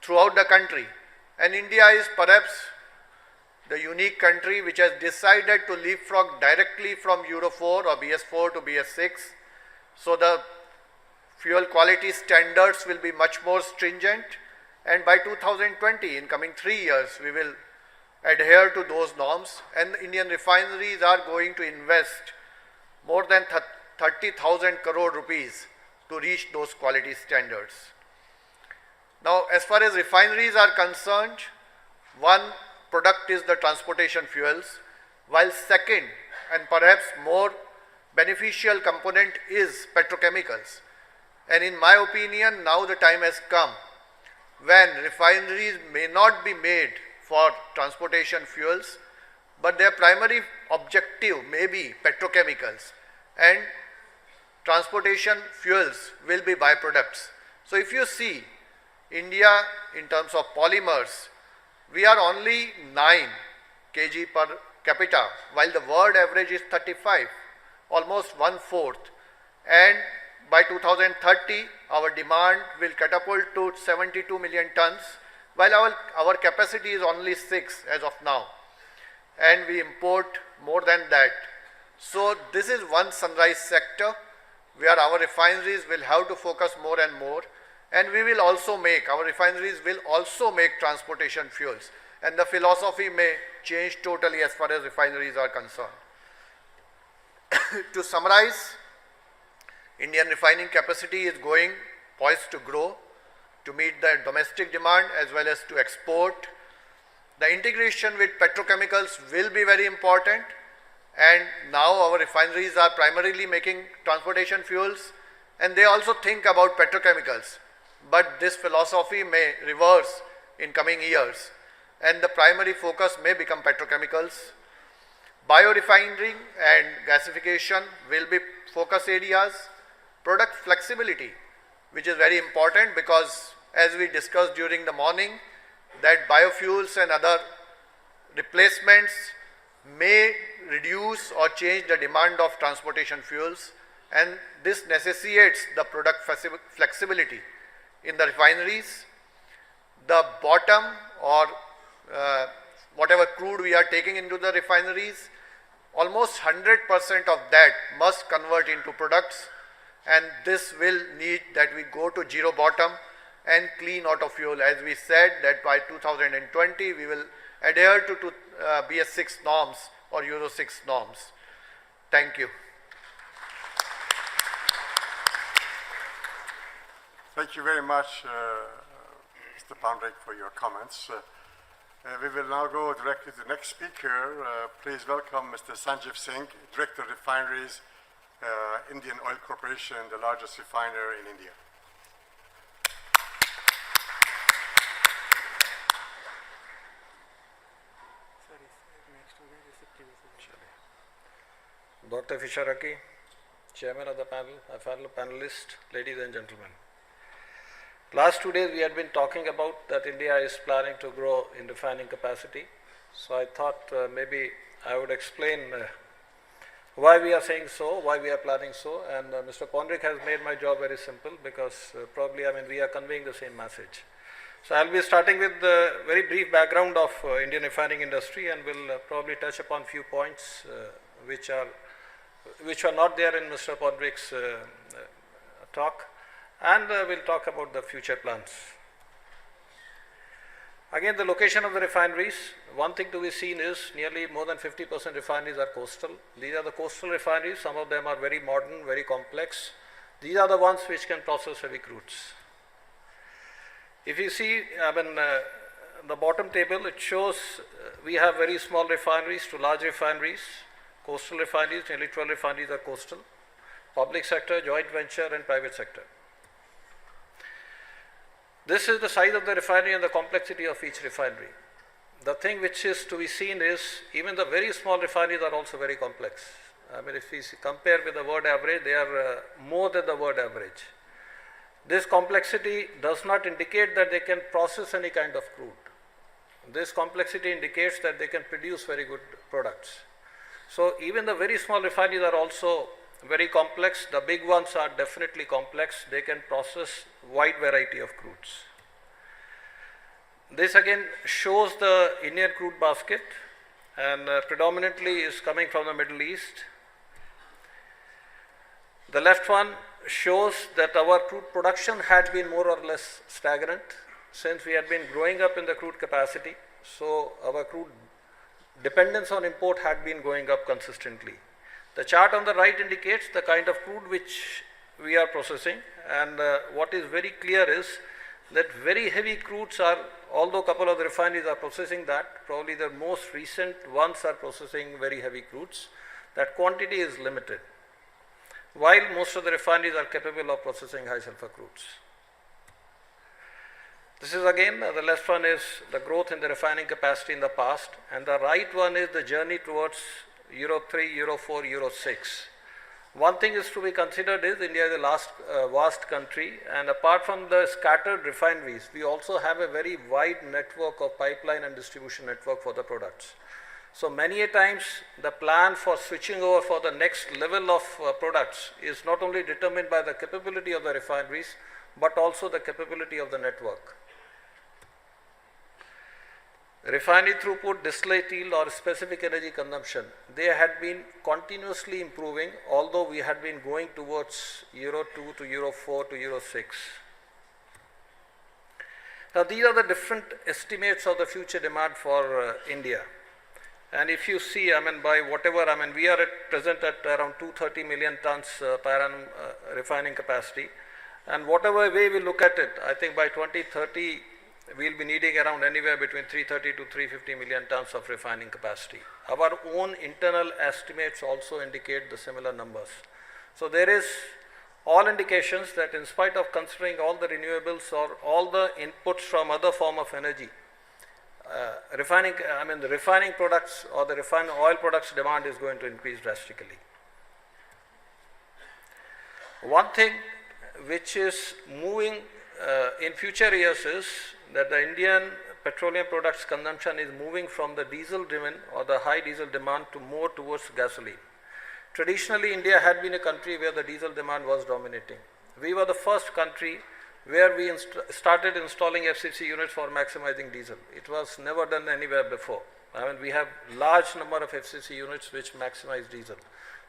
throughout the country. And India is perhaps the unique country which has decided to leapfrog directly from Euro 4 or BS4 to BS6. So the fuel quality standards will be much more stringent, and by 2020, in coming 3 years, we will adhere to those norms, and Indian refineries are going to invest more than 30,000 crore rupees to reach those quality standards. Now, as far as refineries are concerned, one product is the transportation fuels, while second and perhaps more beneficial component is petrochemicals. And in my opinion, now the time has come when refineries may not be made for transportation fuels, but their primary objective may be petrochemicals, and transportation fuels will be byproducts. So if you see India in terms of polymers, we are only 9 kg per capita, while the world average is 35, almost 1/4. And by 2030, our demand will catapult to 72 million tons, while our capacity is only 6 as of now, and we import more than that. So this is one sunrise sector where our refineries will have to focus more and more, and our refineries will also make transportation fuels, and the philosophy may change totally as far as refineries are concerned. To summarize, Indian refining capacity is poised to grow to meet the domestic demand as well as to export. The integration with petrochemicals will be very important, and now our refineries are primarily making transportation fuels, and they also think about petrochemicals, but this philosophy may reverse in coming years, and the primary focus may become petrochemicals. Biorefining and gasification will be focus areas. Product flexibility, which is very important, because as we discussed during the morning, that biofuels and other replacements may reduce or change the demand of transportation fuels, and this necessitates the product flexibility in the refineries. The bottom or whatever crude we are taking into the refineries, almost 100% of that must convert into products, and this will need that we go to zero bottom and clean auto fuel. As we said that by 2020 we will adhere to BS6 norms or Euro 6 norms. Thank you. Thank you very much, Mr. Pandrik, for your comments. We will now go directly to the next speaker. Please welcome Mr. Sanjeev Singh, Director of Refineries, Indian Oil Corporation, the largest refiner in India. Dr. Fisharaki, Chairman of the panel, my fellow panelists, ladies and gentlemen. Last 2 days we had been talking about that India is planning to grow in refining capacity. So I thought maybe I would explain why we are saying so, why we are planning so, and Mr. Pandrik has made my job very simple because probably we are conveying the same message. So I'll be starting with the very brief background of Indian refining industry, and will probably touch upon few points which are not there in Mr. Pandrik's talk, and we'll talk about the future plans. Again, the location of the refineries, one thing to be seen is nearly more than 50% refineries are coastal. These are the coastal refineries, some of them are very modern, very complex. These are the ones which can process heavy crudes. If you see, the bottom table, it shows we have very small refineries to large refineries, coastal refineries, nearly 12 refineries are coastal, public sector, joint venture and private sector. This is the size of the refinery and the complexity of each refinery. The thing which is to be seen is even the very small refineries are also very complex. If we compare with the world average, they are more than the world average. This complexity does not indicate that they can process any kind of crude. This complexity indicates that they can produce very good products. So even the very small refineries are also very complex. The big ones are definitely complex. They can process wide variety of crudes. This again shows the Indian crude basket, and predominantly is coming from the Middle East. The left one shows that our crude production had been more or less stagnant since we had been growing up in the crude capacity. So our crude dependence on import had been going up consistently. The chart on the right indicates the kind of crude which we are processing, and what is very clear is that very heavy crudes are, although a couple of the refineries are processing that, probably the most recent ones are processing very heavy crudes. That quantity is limited, while most of the refineries are capable of processing high sulfur crudes. This is again, the left one is the growth in the refining capacity in the past, and the right one is the journey towards Euro 3, Euro 4, Euro 6. One thing is to be considered is India is a vast country, and apart from the scattered refineries, we also have a very wide network of pipeline and distribution network for the products. So many a times the plan for switching over for the next level of products is not only determined by the capability of the refineries, but also the capability of the network. Refinery throughput, distillate yield or specific energy consumption, they had been continuously improving, although we had been going towards Euro 2 to Euro 4 to Euro 6. Now these are the different estimates of the future demand for India. And if you see, by whatever, we are at present at around 230 million tons per annum refining capacity. And whatever way we look at it, I think by 2030, we'll be needing around anywhere between 330 to 350 million tons of refining capacity. Our own internal estimates also indicate the similar numbers. So there is all indications that in spite of considering all the renewables or all the inputs from other form of energy, the refining products or the refined oil products demand is going to increase drastically. One thing which is moving in future years is that the Indian petroleum products consumption is moving from the diesel driven or the high diesel demand to more towards gasoline. Traditionally, India had been a country where the diesel demand was dominating. We were the first country where we started installing FCC units for maximizing diesel. It was never done anywhere before. We have large number of FCC units which maximize diesel.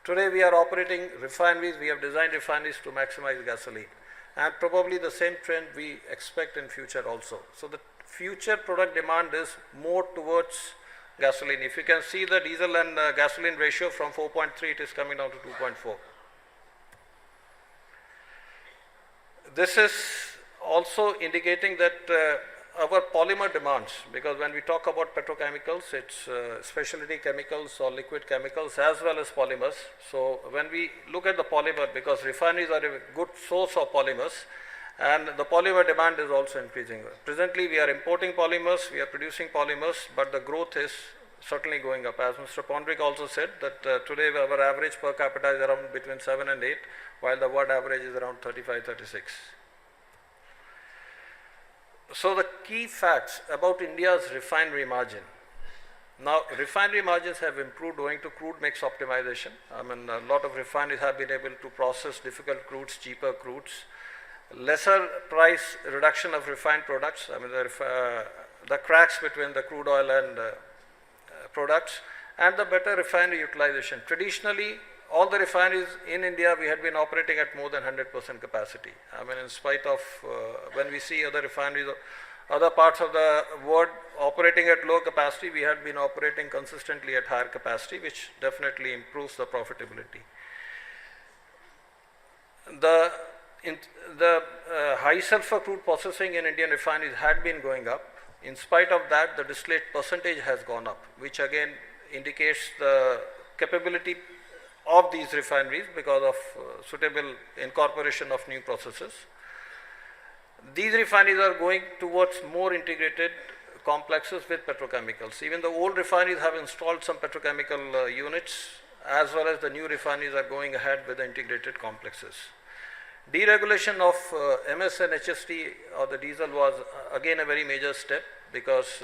Today we are operating refineries, we have designed refineries to maximize gasoline. And probably the same trend we expect in future also. So the future product demand is more towards gasoline. If you can see the diesel and gasoline ratio from 4.3, it is coming down to 2.4. This is also indicating that our polymer demands, because when we talk about petrochemicals, it's specialty chemicals or liquid chemicals as well as polymers. So when we look at the polymer, because refineries are a good source of polymers, and the polymer demand is also increasing. Presently, we are importing polymers, we are producing polymers, but the growth is certainly going up. As Mr. Pondrick also said, that today our average per capita is around between 7 and 8, while the world average is around 35, 36. So the key facts about India's refinery margin. Now, refinery margins have improved owing to crude mix optimization. I mean, a lot of refineries have been able to process difficult crudes, cheaper crudes, lesser price reduction of refined products. I mean, the cracks between the crude oil and products, and the better refinery utilization. Traditionally, all the refineries in India, we had been operating at more than 100% capacity. I mean, in spite of when we see other refineries, other parts of the world operating at low capacity, we had been operating consistently at higher capacity, which definitely improves the profitability. The high sulfur crude processing in Indian refineries had been going up. In spite of that, the distillate percentage has gone up, which again indicates the capability of these refineries because of suitable incorporation of new processes. These refineries are going towards more integrated complexes with petrochemicals. Even the old refineries have installed some petrochemical units, as well as the new refineries are going ahead with the integrated complexes. Deregulation of MS and HST or the diesel was again a very major step, because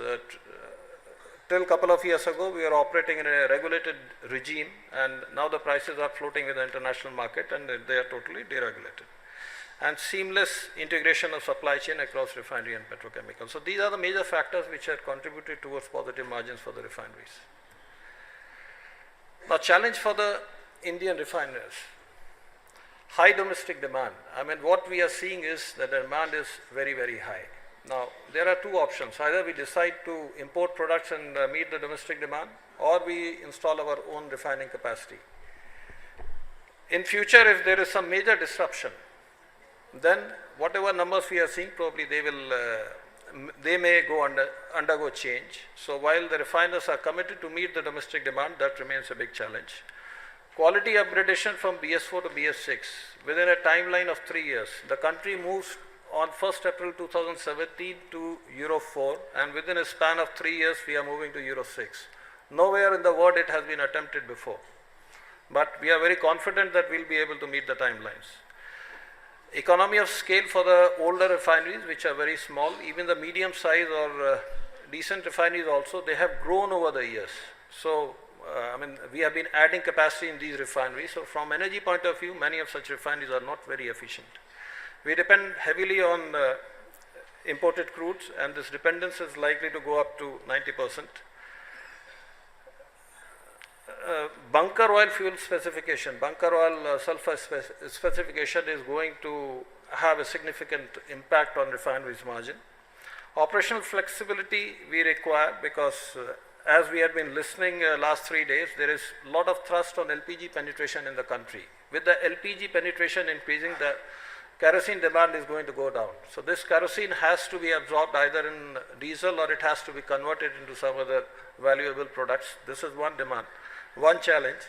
till a couple of years ago we were operating in a regulated regime, and now the prices are floating with the international market and they are totally deregulated. And seamless integration of supply chain across refinery and petrochemical. So these are the major factors which have contributed towards positive margins for the refineries. Now, challenge for the Indian refiners. High domestic demand. I mean, what we are seeing is that the demand is very, very high. Now, there are two options. Either we decide to import products and meet the domestic demand, or we install our own refining capacity. In future, if there is some major disruption, then whatever numbers we are seeing, probably they may undergo change. So while the refiners are committed to meet the domestic demand, that remains a big challenge. Quality upgradation from BS4 to BS6 within a timeline of 3 years. The country moves on 1st April 2017 to Euro 4, and within a span of 3 years we are moving to Euro 6. Nowhere in the world it has been attempted before, but we are very confident that we will be able to meet the timelines. Economy of scale for the older refineries, which are very small, even the medium size or decent refineries also, they have grown over the years. So I mean, we have been adding capacity in these refineries. So from energy point of view, many of such refineries are not very efficient. We depend heavily on imported crudes, and this dependence is likely to go up to 90%. Bunker oil fuel specification, bunker oil sulfur specification is going to have a significant impact on refineries' margin. Operational flexibility we require, because as we have been listening last 3 days, there is a lot of thrust on LPG penetration in the country. With the LPG penetration increasing, the kerosene demand is going to go down. So this kerosene has to be absorbed either in diesel, or it has to be converted into some other valuable products. This is one demand, one challenge.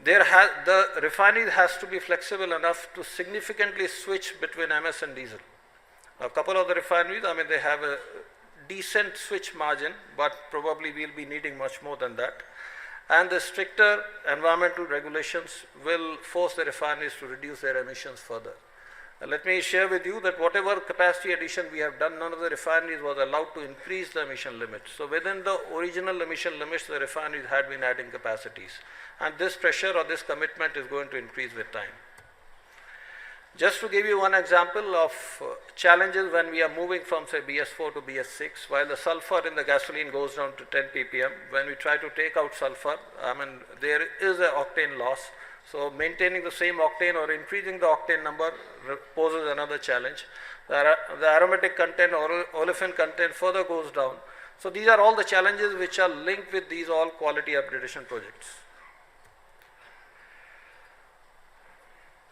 The refinery has to be flexible enough to significantly switch between MS and diesel. A couple of the refineries, I mean, they have a decent switch margin, but probably we'll be needing much more than that. And the stricter environmental regulations will force the refineries to reduce their emissions further. Let me share with you that whatever capacity addition we have done, none of the refineries was allowed to increase the emission limits. So within the original emission limits, the refineries had been adding capacities. And this pressure or this commitment is going to increase with time. Just to give you one example of challenges when we are moving from, say, BS4 to BS6, while the sulfur in the gasoline goes down to 10 ppm, when we try to take out sulfur, I mean, there is an octane loss. So maintaining the same octane or increasing the octane number poses another challenge. The aromatic content or olefin content further goes down. So these are all the challenges which are linked with these all quality upgradation projects.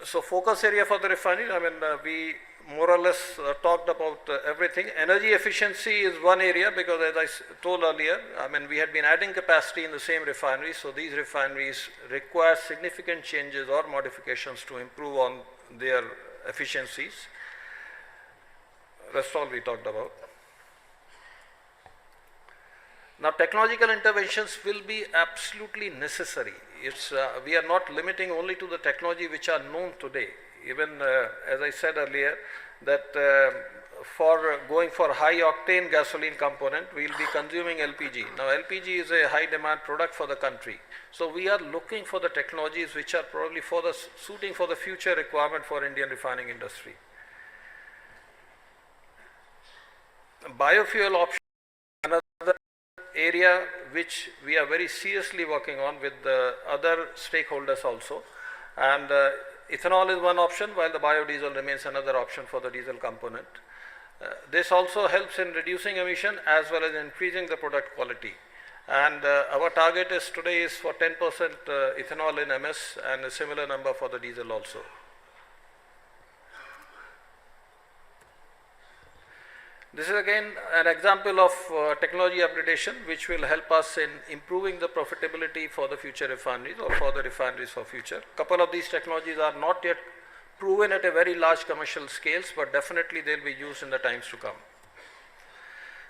So focus area for the refinery, we more or less talked about everything. Energy efficiency is one area because as I told earlier, we had been adding capacity in the same refineries, so these refineries require significant changes or modifications to improve on their efficiencies. Rest all we talked about. Now technological interventions will be absolutely necessary. We are not limiting only to the technology which are known today. Even as I said earlier, that for going for high octane gasoline component, we will be consuming LPG. Now LPG is a high demand product for the country. So we are looking for the technologies which are probably suiting for the future requirement for Indian refining industry. Biofuel option, another area which we are very seriously working on with the other stakeholders also. And ethanol is one option, while the biodiesel remains another option for the diesel component. This also helps in reducing emission as well as increasing the product quality. And our target is today is for 10% ethanol in MS and a similar number for the diesel also. This is again an example of technology upgradation which will help us in improving the profitability for the future refineries or for the refineries for future. Couple of these technologies are not yet proven at a very large commercial scales, but definitely they will be used in the times to come.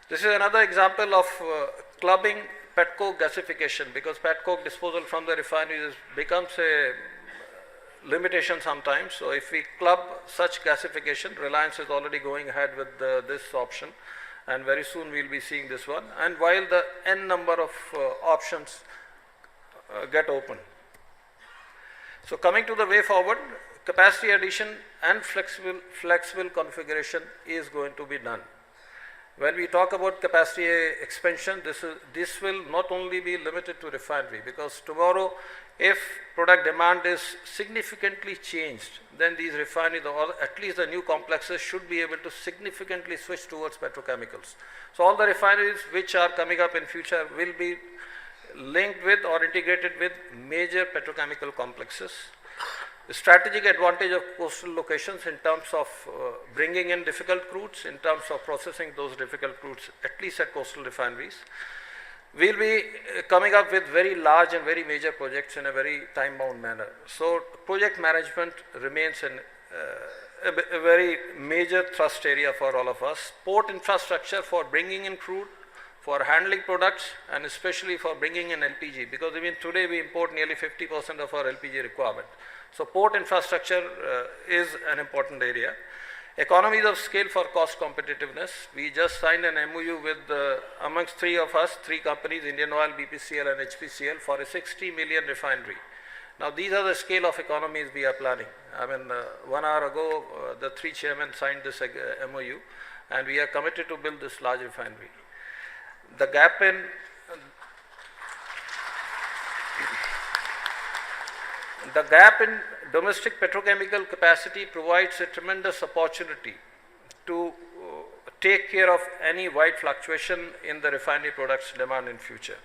This is another example of clubbing petcoke gasification, because petcoke disposal from the refineries becomes a limitation sometimes. So if we club such gasification, Reliance is already going ahead with this option, and very soon we will be seeing this one. And while the n number of options get open. So coming to the way forward, capacity addition and flexible configuration is going to be done. When we talk about capacity expansion, this will not only be limited to refinery, because tomorrow if product demand is significantly changed, then these refineries or at least the new complexes should be able to significantly switch towards petrochemicals. So all the refineries which are coming up in future will be linked with or integrated with major petrochemical complexes. The strategic advantage of coastal locations in terms of bringing in difficult crudes, in terms of processing those difficult crudes, at least at coastal refineries. We will be coming up with very large and very major projects in a very time-bound manner. So project management remains a very major thrust area for all of us. Port infrastructure for bringing in crude, for handling products, and especially for bringing in LPG, because even today we import nearly 50% of our LPG requirement. So port infrastructure is an important area. Economies of scale for cost competitiveness. We just signed an MOU with amongst three companies, Indian Oil, BPCL and HPCL, for a 60 million refinery. Now these are the scale of economies we are planning. 1 hour ago the three chairmen signed this MOU, and we are committed to build this large refinery. The gap in domestic petrochemical capacity provides a tremendous opportunity to take care of any wide fluctuation in the refinery products demand in future.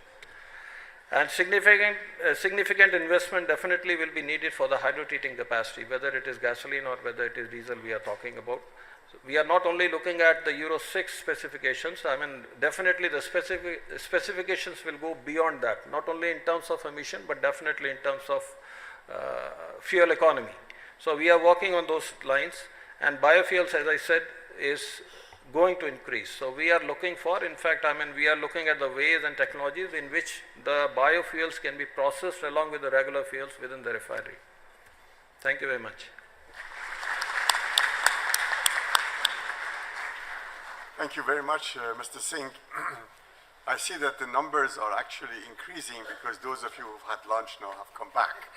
And significant investment definitely will be needed for the hydrotreating capacity, whether it is gasoline or whether it is diesel we are talking about. So we are not only looking at the Euro 6 specifications, definitely the specifications will go beyond that, not only in terms of emission, but definitely in terms of fuel economy. So we are working on those lines, and biofuels, as I said, is going to increase. So we are looking for, in fact, we are looking at the ways and technologies in which the biofuels can be processed along with the regular fuels within the refinery. Thank you very much. Thank you very much, Mr. Singh. I see that the numbers are actually increasing because those of you who've had lunch now have come back.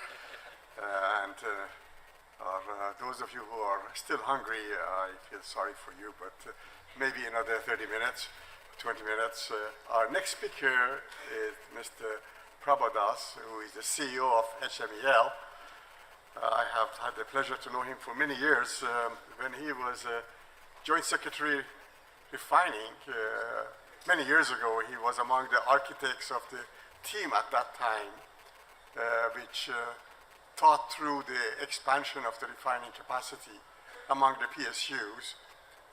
Those of you who are still hungry, I feel sorry for you, but maybe another 30 minutes, 20 minutes. Our next speaker is Mr. Prabhadas, who is the CEO of HMEL. I have had the pleasure to know him for many years. When he was Joint Secretary Refining, many years ago, he was among the architects of the team at that time, which thought through the expansion of the refining capacity among the PSUs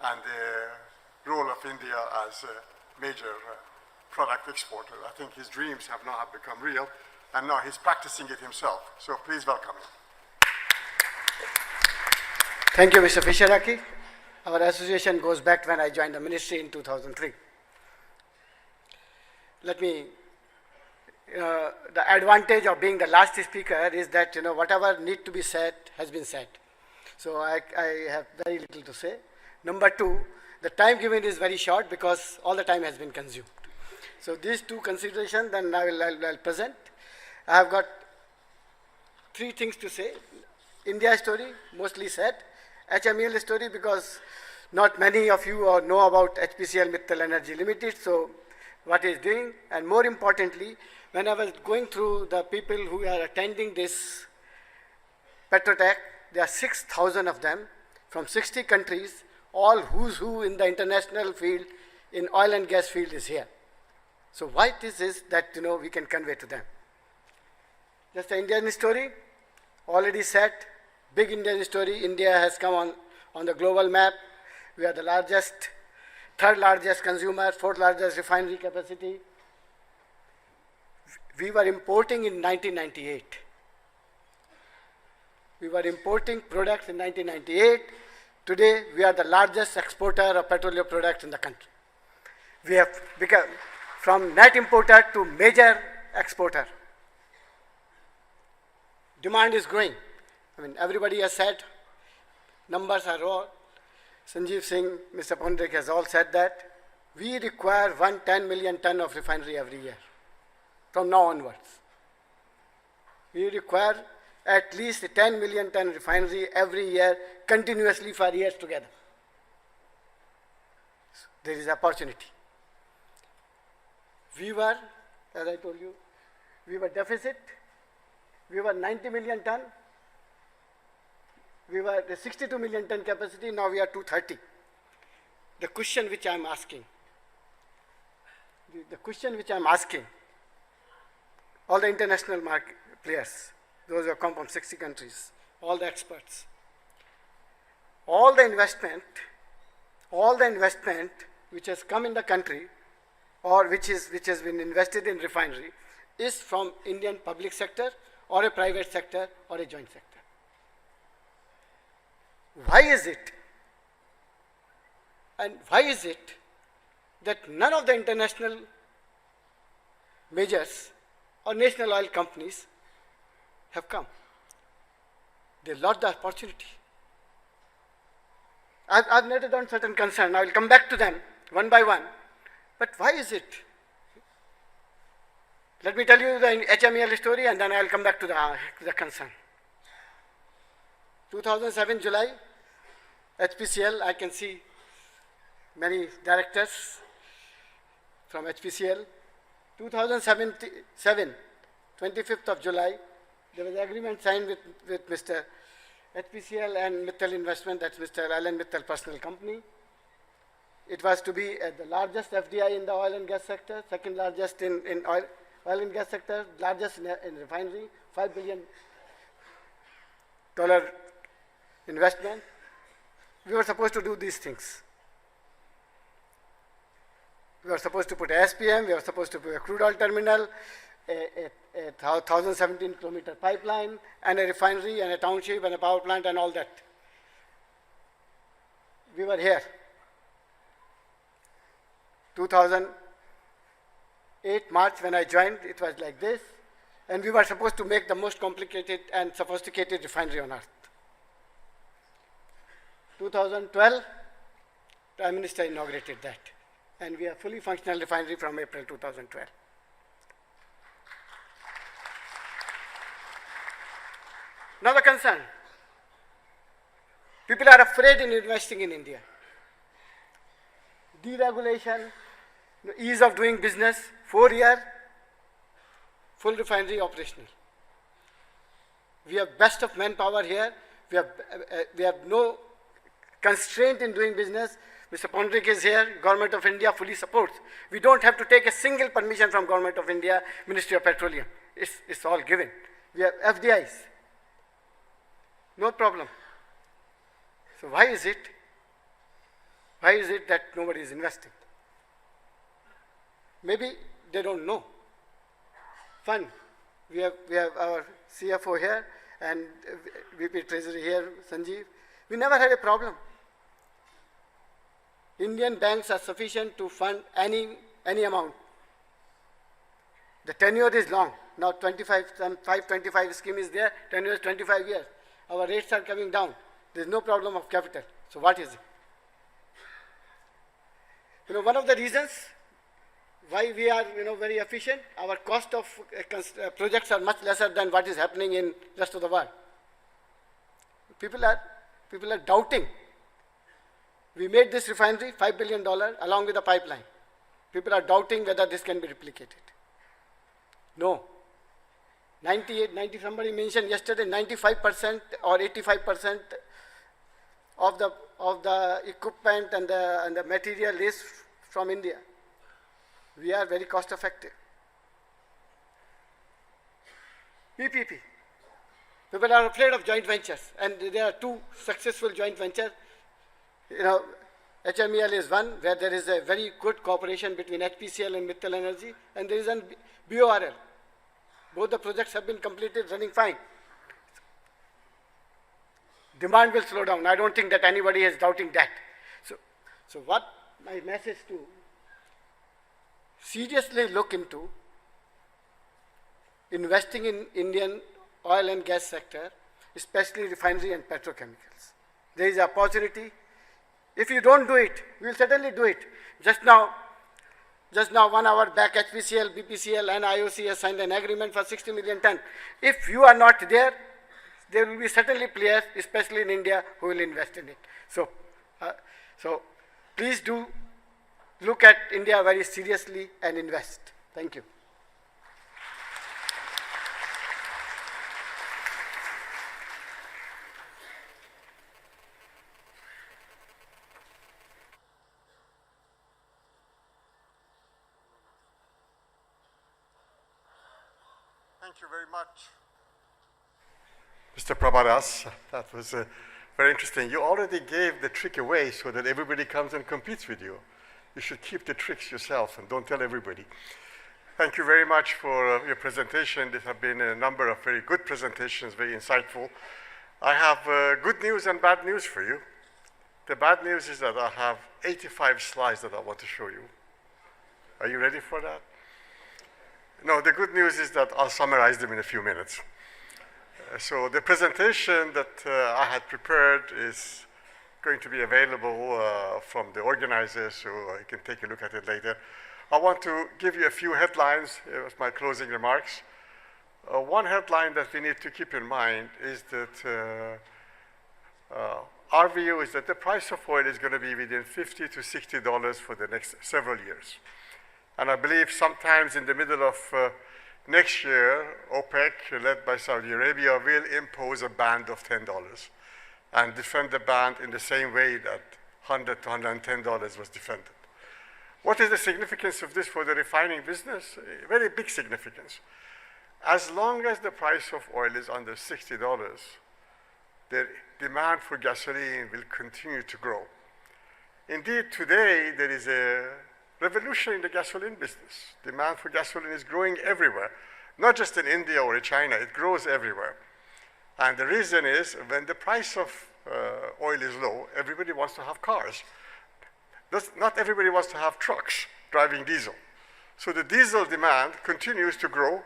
and the role of India as a major product exporter. I think his dreams have now become real, and now he's practicing it himself. So please welcome him. Thank you, Mr. Fisheraki. Our association goes back when I joined the ministry in 2003. Let me, the advantage of being the last speaker is that, whatever need to be said has been said. So I have very little to say. Number two, the time given is very short because all the time has been consumed. So these two considerations, then I'll present. I have got three things to say. India story, mostly said. HMEL story, because not many of you know about HPCL Mittal Energy Limited, so what it's doing. And more importantly, when I was going through the people who are attending this Petrotech, there are 6,000 of them from 60 countries, all who's who in the international field, in oil and gas field is here. So what is this that we can convey to them? Just the Indian story, already said, big Indian story. India has come on the global map. We are the largest, third largest consumer, fourth largest refinery capacity. We were importing in 1998. We were importing products in 1998. Today, we are the largest exporter of petroleum products in the country. We have become from net importer to major exporter. Demand is growing. Everybody has said, numbers are raw. Sanjeev Singh, Mr. Pondrik has all said that. We require 110 million ton of refinery every year, from now onwards. We require at least 10 million ton refinery every year, continuously for years together. So there is opportunity. We were, as I told you, we were deficit. We were 90 million ton. We were the 62 million ton capacity, now we are 230. The question which I am asking, all the international market players, those who have come from 60 countries, all the experts, all the investment which has come in the country or which has been invested in refinery is from Indian public sector or a private sector or a joint sector. Why is it? And why is it that none of the international majors or national oil companies have come? They lost the opportunity. I've noted down certain concerns. I will come back to them one by one. But why is it? Let me tell you the HMEL story and then I will come back to the concern. 2007 July, HPCL, I can see many directors from HPCL. 2007, 25th of July, there was an agreement signed with Mr. HPCL and Mittal Investment, that's Mr. Alan Mittal Personal Company. It was to be the largest FDI in the oil and gas sector, second largest in oil and gas sector, largest in refinery, $5 billion investment. We were supposed to do these things. We were supposed to put a SPM, we were supposed to put a crude oil terminal, a 1,017 kilometer pipeline, and a refinery, and a township, and a power plant, and all that. We were here. 2008 March, when I joined, it was like this, and we were supposed to make the most complicated and sophisticated refinery on earth. 2012, Prime Minister inaugurated that, and we are fully functional refinery from April 2012. Now the concern. People are afraid in investing in India. Deregulation, ease of doing business, 4-year, full refinery operational. We have best of manpower here. We have no constraint in doing business. Mr. Pondrik is here, Government of India fully supports. We don't have to take a single permission from Government of India, Ministry of Petroleum. It's all given. We have FDIs. No problem. So why is it that nobody is investing? Maybe they don't know. Fine. We have our CFO here and VP Treasury here, Sanjeev. We never had a problem. Indian banks are sufficient to fund any amount. The tenure is long. Now 525 scheme is there, tenure is 25 years. Our rates are coming down. There is no problem of capital. So what is it? One of the reasons why we are very efficient, our cost of projects are much lesser than what is happening in rest of the world. People are doubting. We made this refinery $5 billion along with the pipeline. People are doubting whether this can be replicated. No. somebody mentioned yesterday, 95% or 85% of the equipment and the material is from India. We are very cost effective. PPP. People are afraid of joint ventures, and there are two successful joint ventures. HMEL is one where there is a very good cooperation between HPCL and Mittal Energy, and there is an BORL. Both the projects have been completed, running fine. Demand will slow down. I don't think that anybody is doubting that. So what my message to seriously look into investing in Indian oil and gas sector, especially refinery and petrochemicals. There is opportunity. If you don't do it, we will certainly do it. Just now 1 hour back, HPCL, BPCL and IOC has signed an agreement for 60 million ton. If you are not there, there will be certainly players, especially in India, who will invest in it. So please do look at India very seriously and invest. Thank you. Thank you very much, Mr. Prabhadas. That was very interesting. You already gave the trick away so that everybody comes and competes with you. You should keep the tricks yourself and don't tell everybody. Thank you very much for your presentation. There have been a number of very good presentations, very insightful. I have good news and bad news for you. The bad news is that I have 85 slides that I want to show you. Are you ready for that? No, the good news is that I'll summarize them in a few minutes. So the presentation that I had prepared is going to be available from the organizers, so you can take a look at it later. I want to give you a few headlines as my closing remarks. One headline that we need to keep in mind is that our view is that the price of oil is going to be within $50 to $60 for the next several years. And I believe sometimes in the middle of next year, OPEC, led by Saudi Arabia, will impose a band of $10 and defend the band in the same way that $100 to $110 was defended. What is the significance of this for the refining business? A very big significance. As long as the price of oil is under $60, the demand for gasoline will continue to grow. Indeed, today there is a revolution in the gasoline business. Demand for gasoline is growing everywhere, not just in India or in China, it grows everywhere. And the reason is when the price of oil is low, everybody wants to have cars. Not everybody wants to have trucks driving diesel. So the diesel demand continues to grow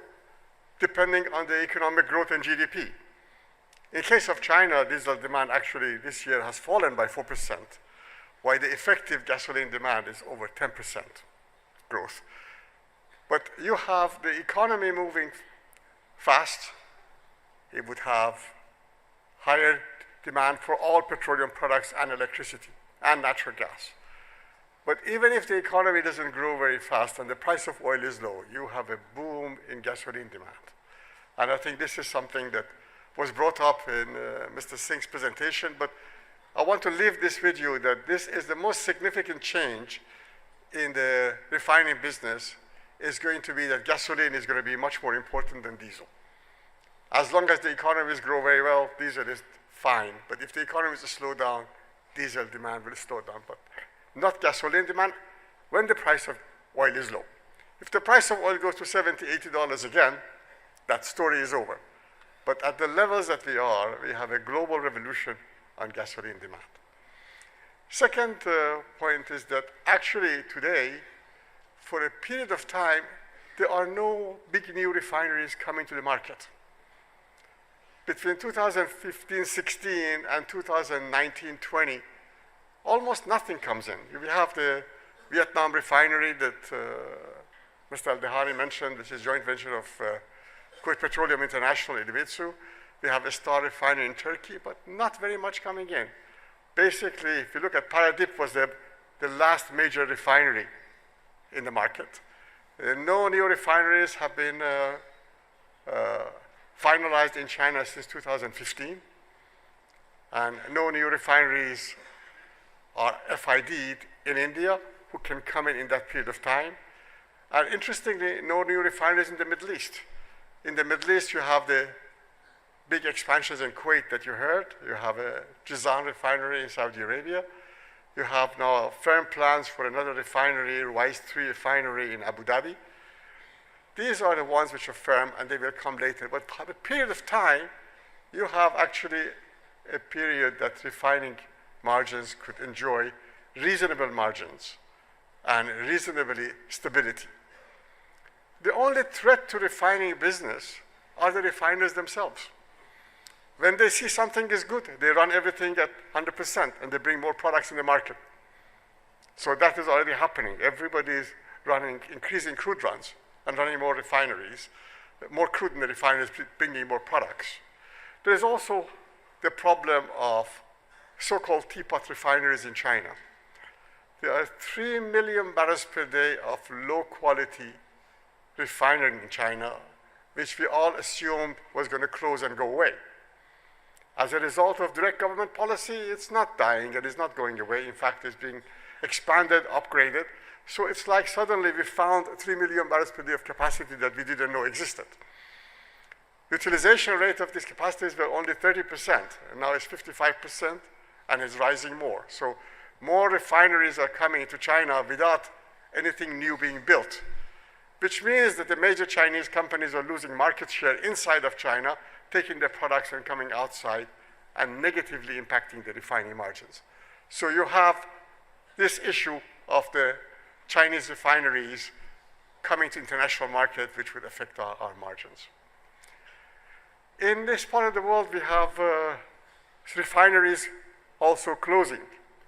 depending on the economic growth and GDP. In case of China, diesel demand actually this year has fallen by 4%. While the effective gasoline demand is over 10% growth. But you have the economy moving fast. It would have higher demand for all petroleum products and electricity and natural gas. But even if the economy doesn't grow very fast and the price of oil is low, you have a boom in gasoline demand. And I think this is something that was brought up in Mr. Singh's presentation, but I want to leave this with you that this is the most significant change in the refining business is going to be that gasoline is going to be much more important than diesel. As long as the economies grow very well, diesel is fine. But if the economies slow down, diesel demand will slow down, but not gasoline demand when the price of oil is low. If the price of oil goes to $70, $80 again, that story is over. But at the levels that we are, we have a global revolution on gasoline demand. Second point is that actually today, for a period of time, there are no big new refineries coming to the market. Between 2015-16 and 2019-20, almost nothing comes in. We have the Vietnam refinery that Mr. Al-Dahari mentioned, which is a joint venture of Kuwait Petroleum International in Ilbitsu. We have a Star refinery in Turkey, but not very much coming in. Basically, if you look at Paradip was the last major refinery in the market. No new refineries have been finalized in China since 2015, and no new refineries are FID'd in India who can come in that period of time. And interestingly, no new refineries in the Middle East. In the Middle East, you have the big expansions in Kuwait that you heard. You have a Jizan refinery in Saudi Arabia. You have now firm plans for another refinery, Ruwais 3 refinery in Abu Dhabi. These are the ones which are firm, and they will come later. But for a period of time, you have actually a period that refining margins could enjoy reasonable margins and reasonably stability. The only threat to refining business are the refiners themselves. When they see something is good, they run everything at 100% and they bring more products in the market. So that is already happening. Everybody is running, increasing crude runs and running more refineries, more crude in the refineries, bringing more products. There is also the problem of so-called teapot refineries in China. There are 3 million barrels per day of low-quality refinery in China, which we all assumed was going to close and go away. As a result of direct government policy, it's not dying and it's not going away. In fact, it's being expanded, upgraded. So it's like suddenly we found 3 million barrels per day of capacity that we didn't know existed. Utilization rate of these capacities were only 30%, and now it's 55%, and it's rising more. So more refineries are coming into China without anything new being built, which means that the major Chinese companies are losing market share inside of China, taking their products and coming outside and negatively impacting the refining margins. So you have this issue of the Chinese refineries coming to international market, which would affect our margins. In this part of the world, we have refineries also closing.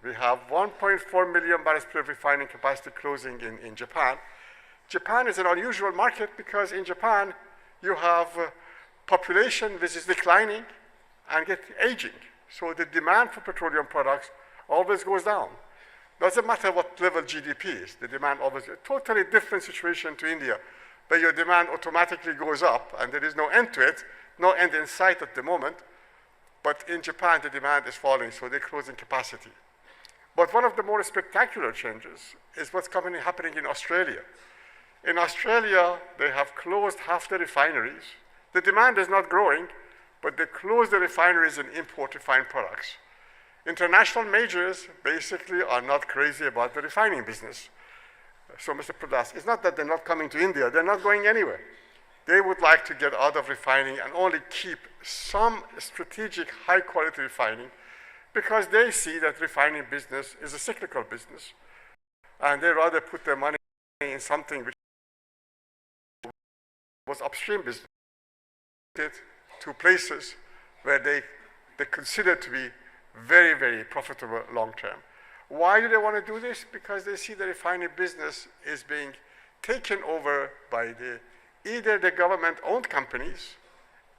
We have 1.4 million barrels per refining capacity closing in Japan. Japan is an unusual market because in Japan, you have population which is declining and get aging. So the demand for petroleum products always goes down. Doesn't matter what level GDP is, the demand always, a totally different situation to India, where your demand automatically goes up and there is no end to it, no end in sight at the moment. But in Japan, the demand is falling, so they're closing capacity. But one of the more spectacular changes is what's happening in Australia. In Australia, they have closed half the refineries. The demand is not growing, but they close the refineries and import refined products. International majors basically are not crazy about the refining business. So, Mr. Pradas, it's not that they're not coming to India, they're not going anywhere. They would like to get out of refining and only keep some strategic high-quality refining because they see that refining business is a cyclical business. And they rather put their money in something which was upstream business to places where they consider to be very, very profitable long term. Why do they want to do this? Because they see the refining business is being taken over by either the government-owned companies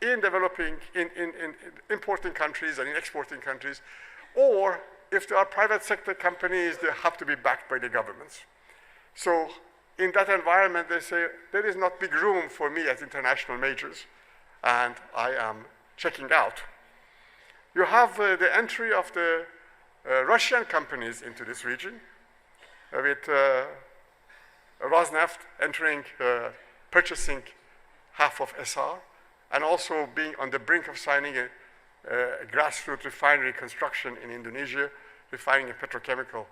in developing, in importing countries and in exporting countries, or if there are private sector companies, they have to be backed by the governments. So in that environment, they say, there is not big room for me as international majors, and I am checking out. You have the entry of the Russian companies into this region, with Rosneft entering, purchasing half of SR, and also being on the brink of signing a grassroots refinery construction in Indonesia, refining a petrochemical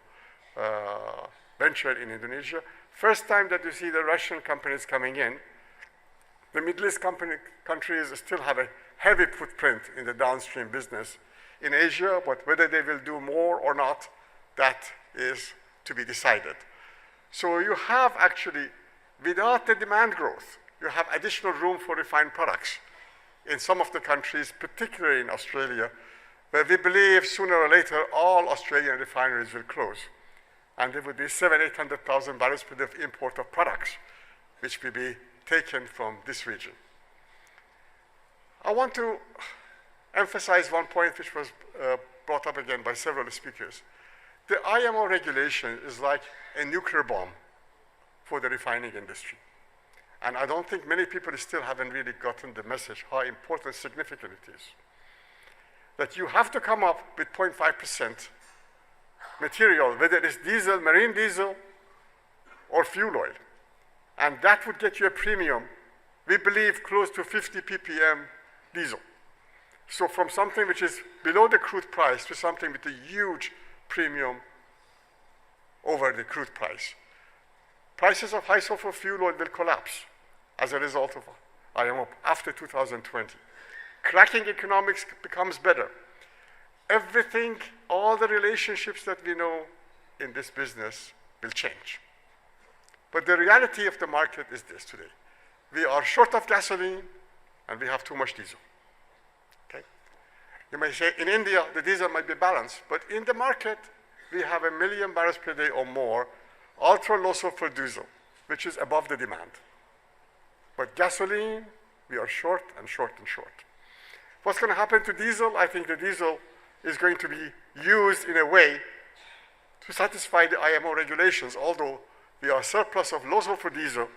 venture in Indonesia. First time that you see the Russian companies coming in. The Middle East countries still have a heavy footprint in the downstream business in Asia, but whether they will do more or not, that is to be decided. So you have actually, without the demand growth, you have additional room for refined products in some of the countries, particularly in Australia, where we believe sooner or later all Australian refineries will close. And there would be 800,000 barrels per day of import of products, which will be taken from this region. I want to emphasize one point which was brought up again by several speakers. The IMO regulation is like a nuclear bomb for the refining industry. And I don't think many people still haven't really gotten the message how important and significant it is. That you have to come up with 0.5% material, whether it's diesel, marine diesel, or fuel oil. And that would get you a premium, we believe, close to 50 ppm diesel. So from something which is below the crude price to something with a huge premium over the crude price. Prices of high sulfur fuel oil will collapse as a result of IMO after 2020. Cracking economics becomes better. Everything, all the relationships that we know in this business will change. But the reality of the market is this today. We are short of gasoline and we have too much diesel. Okay? You may say in India the diesel might be balanced, but in the market we have 1 million barrels per day or more ultra low sulfur diesel, which is above the demand. But gasoline, we are short and short and short. What's going to happen to diesel? I think the diesel is going to be used in a way to satisfy the IMO regulations, although we are surplus of low sulfur diesel,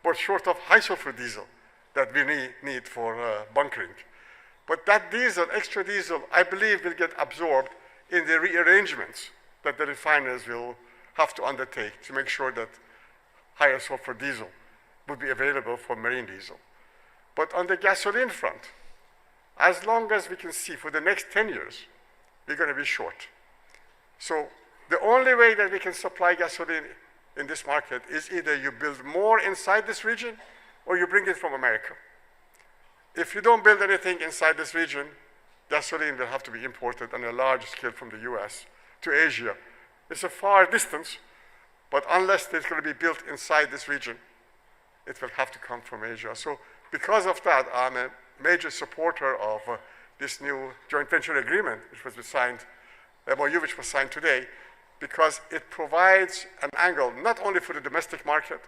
but short of high sulfur diesel that we need for bunkering. But that diesel, extra diesel, I believe will get absorbed in the rearrangements that the refiners will have to undertake to make sure that higher sulfur diesel would be available for marine diesel. But on the gasoline front, as long as we can see for the next 10 years, we're going to be short. So the only way that we can supply gasoline in this market is either you build more inside this region or you bring it from America. If you don't build anything inside this region, gasoline will have to be imported on a large scale from the US to Asia. It's a far distance, but unless it's going to be built inside this region, it will have to come from Asia. So because of that, I'm a major supporter of this new joint venture agreement, which was signed, MOU, which was signed today, because it provides an angle not only for the domestic market,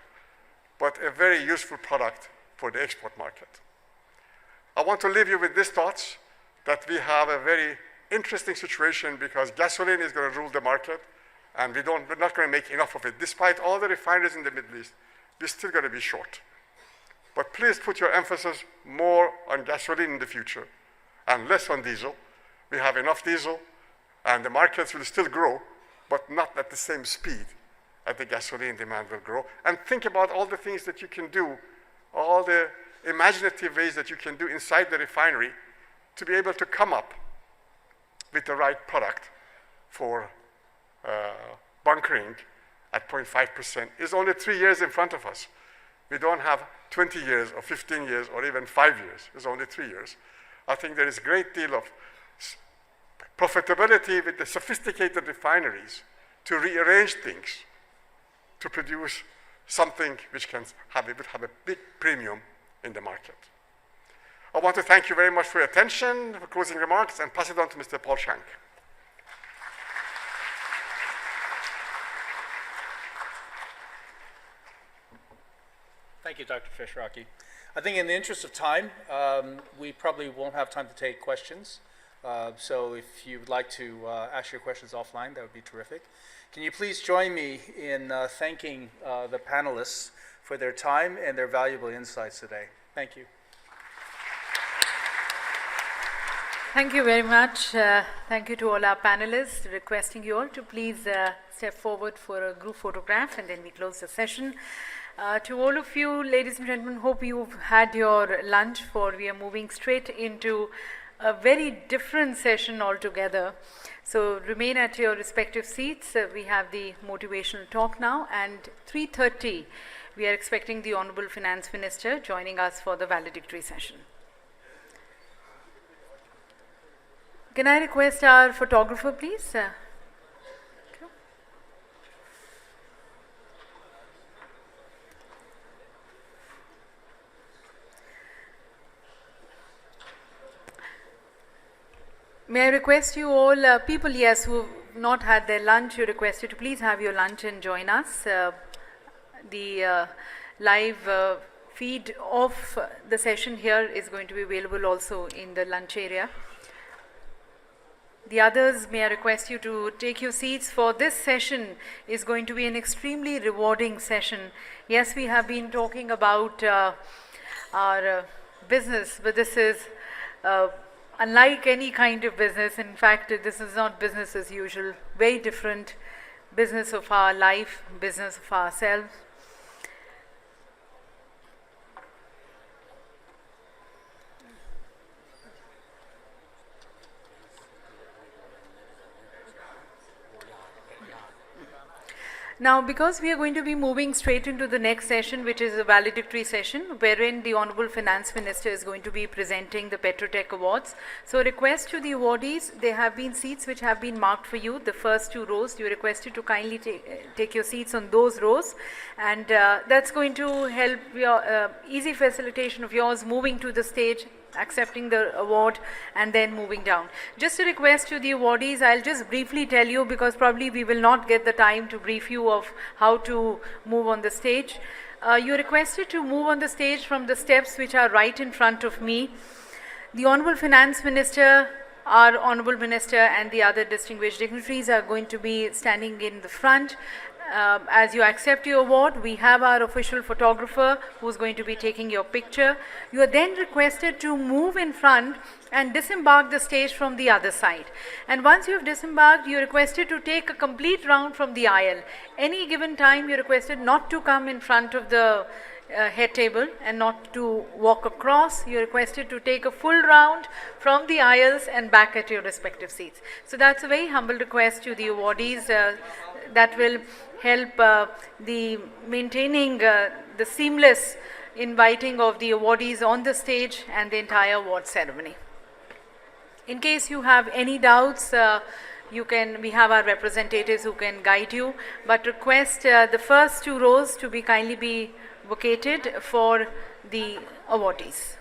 but a very useful product for the export market. I want to leave you with these thoughts, that we have a very interesting situation because gasoline is going to rule the market, and we're not going to make enough of it. Despite all the refineries in the Middle East, we're still going to be short. But please put your emphasis more on gasoline in the future and less on diesel. We have enough diesel, and the markets will still grow, but not at the same speed as the gasoline demand will grow. And think about all the things that you can do, all the imaginative ways that you can do inside the refinery to be able to come up with the right product for bunkering at 0.5% is only 3 years in front of us. We don't have 20 years or 15 years or even 5 years. It's only 3 years. I think there is a great deal of profitability with the sophisticated refineries to rearrange things to produce something which would have a big premium in the market. I want to thank you very much for your attention, for closing remarks, and pass it on to Mr. Paul Shank. Thank you, Dr. Fishraki. I think in the interest of time, we probably won't have time to take questions. So if you would like to ask your questions offline, that would be terrific. Can you please join me in thanking the panelists for their time and their valuable insights today? Thank you. Thank you very much. Thank you to all our panelists. Requesting you all to please step forward for a group photograph and then we close the session. To all of you, ladies and gentlemen, hope you've had your lunch, for we are moving straight into a very different session altogether. So remain at your respective seats. We have the motivational talk now, and 3:30 we are expecting the Honorable Finance Minister joining us for the valedictory session. Can I request our photographer, please? May I request you all, people, yes, who have not had their lunch, you request you to please have your lunch and join us. The live feed of the session here is going to be available also in the lunch area. The others, may I request you to take your seats, for this session is going to be an extremely rewarding session. Yes, we have been talking about our business, but this is unlike any kind of business. In fact, this is not business as usual, very different business of our life, business of ourselves. Now, because we are going to be moving straight into the next session, which is a valedictory session, wherein the Honorable Finance Minister is going to be presenting the Petrotech Awards. So, request to the awardees, there have been seats which have been marked for you, the first 2 rows. You requested to kindly take your seats on those rows, and that's going to help your easy facilitation of yours moving to the stage, accepting the award, and then moving down. Just a request to the awardees, I'll just briefly tell you, because probably we will not get the time to brief you of how to move on the stage. You're requested to move on the stage from the steps which are right in front of me. The Honorable Finance Minister, our Honorable Minister, and the other distinguished dignitaries are going to be standing in the front. As you accept your award, we have our official photographer who's going to be taking your picture. You are then requested to move in front and disembark the stage from the other side. And once you have disembarked, you're requested to take a complete round from the aisle. Any given time, you're requested not to come in front of the head table and not to walk across. You're requested to take a full round from the aisles and back at your respective seats. So that's a very humble request to the awardees that will help the maintaining the seamless inviting of the awardees on the stage and the entire award ceremony. In case you have any doubts, we have our representatives who can guide you, but request the first 2 rows to be kindly be vacated for the awardees.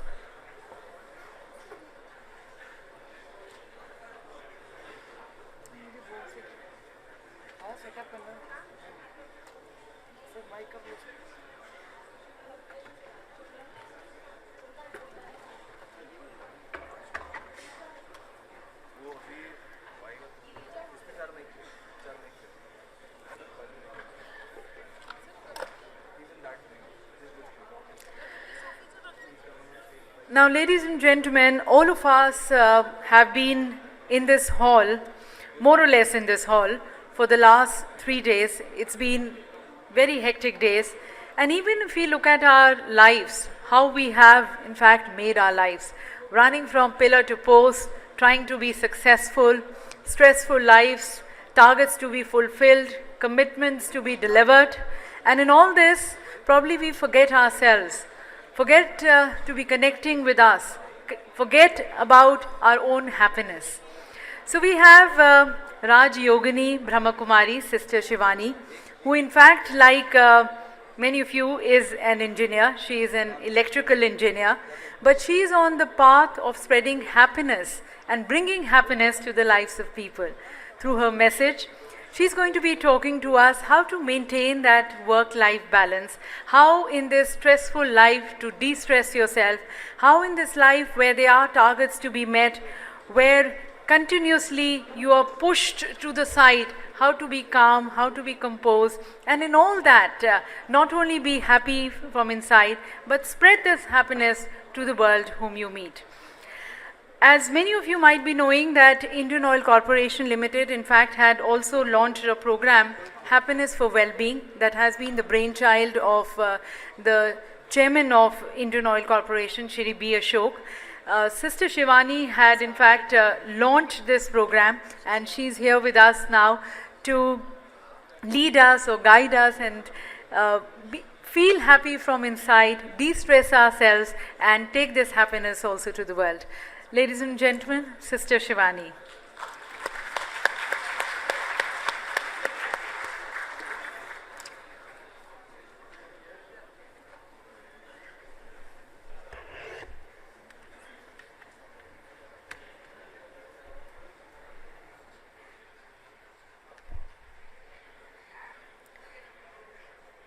Now, ladies and gentlemen, all of us have been in this hall, more or less in this hall, for the last 3 days. It's been very hectic days. And even if we look at our lives, how we have in fact made our lives, running from pillar to post, trying to be successful, stressful lives, targets to be fulfilled, commitments to be delivered. And in all this, probably we forget ourselves. Forget to be connecting with us. Forget about our own happiness. So we have Raj Yogini Brahmakumari, Sister Shivani, who in fact, like many of you, is an engineer. She is an electrical engineer, but she is on the path of spreading happiness and bringing happiness to the lives of people. Through her message, she's going to be talking to us how to maintain that work-life balance, how in this stressful life to de-stress yourself, how in this life where there are targets to be met, where continuously you are pushed to the side, how to be calm, how to be composed, and in all that, not only be happy from inside, but spread this happiness to the world whom you meet. As many of you might be knowing that Indian Oil Corporation Limited in fact had also launched a program, Happiness for Wellbeing, that has been the brainchild of the chairman of Indian Oil Corporation, Shri B. Ashok. Sister Shivani had in fact launched this program, and she's here with us now to lead us or guide us and feel happy from inside, de-stress ourselves, and take this happiness also to the world. Ladies and gentlemen, Sister Shivani.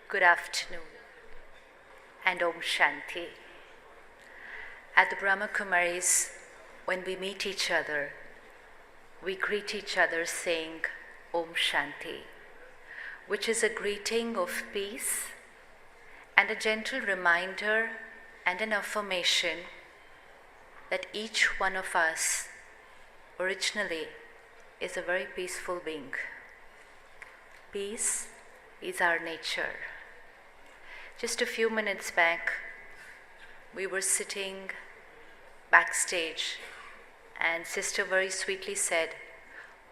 Good afternoon and Om Shanti. At the Brahma Kumaris, when we meet each other, we greet each other saying Om Shanti, which is a greeting of peace and a gentle reminder and an affirmation that each one of us originally is a very peaceful being. Peace is our nature. Just a few minutes back, we were sitting backstage and Sister very sweetly said,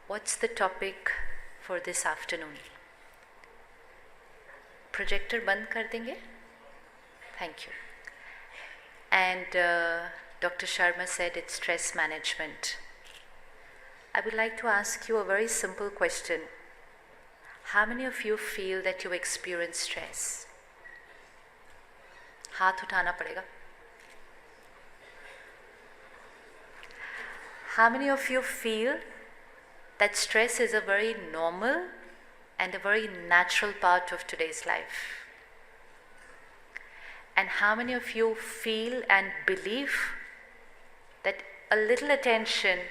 "What's the topic for this afternoon?" Projector band kar denge? Thank you. And Dr. Sharma said it's stress management. I would like to ask you a very simple question. How many of you feel that you experience stress? हाथ उठाना पड़ेगा. How many of you feel that stress is a very normal and a very natural part of today's life? And how many of you feel and believe that a little attention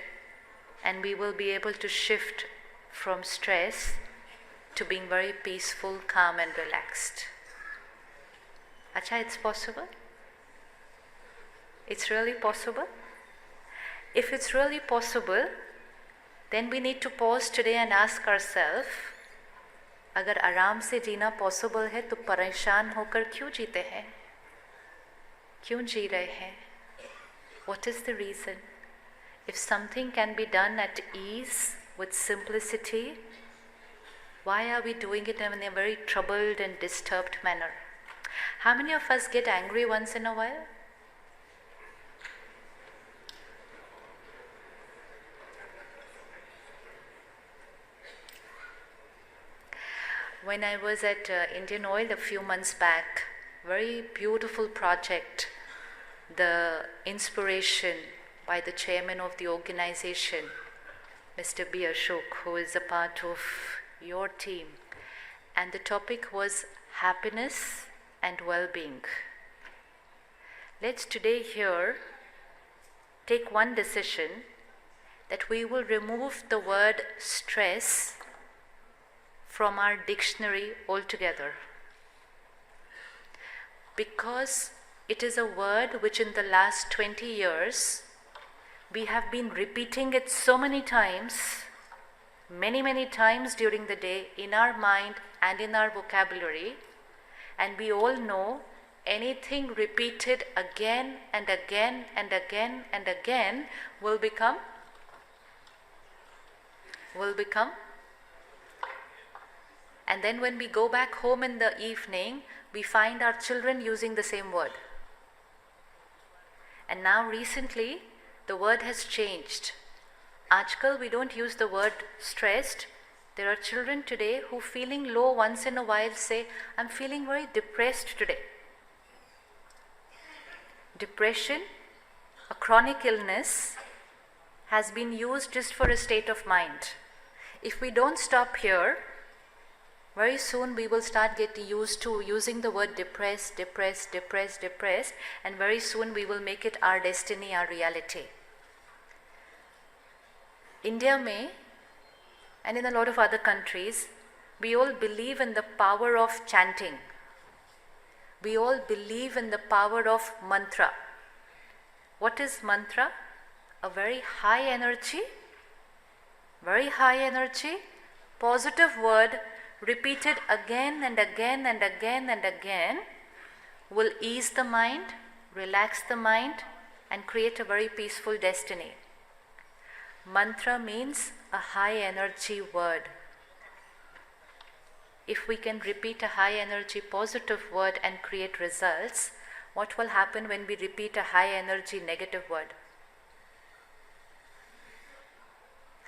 and we will be able to shift from stress to being very peaceful, calm and relaxed? Acha, it's possible? It's really possible? If it's really possible, then we need to pause today and ask ourselves, अगर आराम से जीना possible है तो परेशान होकर क्यों जीते हैं? क्यों जी रहे हैं? What is the reason? If something can be done at ease, with simplicity, why are we doing it in a very troubled and disturbed manner? How many of us get angry once in a while? When I was at Indian Oil a few months back, very beautiful project, the inspiration by the chairman of the organization, Mr. B. Ashok, who is a part of your team, and the topic was happiness and well-being. Let's today here take one decision that we will remove the word stress from our dictionary altogether, because it is a word which in the last 20 years we have been repeating it so many times, many times during the day in our mind and in our vocabulary, and we all know anything repeated again and again and again and again will become and then when we go back home in the evening, we find our children using the same word. And now recently, the word has changed. Aajkal we don't use the word stressed. There are children today who feeling low once in a while say, "I'm feeling very depressed today." Depression, a chronic illness, has been used just for a state of mind. If we don't stop here, very soon we will start getting used to using the word depressed, and very soon we will make it our destiny, our reality. India mein, and in a lot of other countries, we all believe in the power of chanting. We all believe in the power of mantra. What is mantra? a very high energy, positive word repeated again and again and again and again will ease the mind, relax the mind, and create a very peaceful destiny. Mantra means a high energy word. If we can repeat a high energy positive word and create results, what will happen when we repeat a high energy negative word?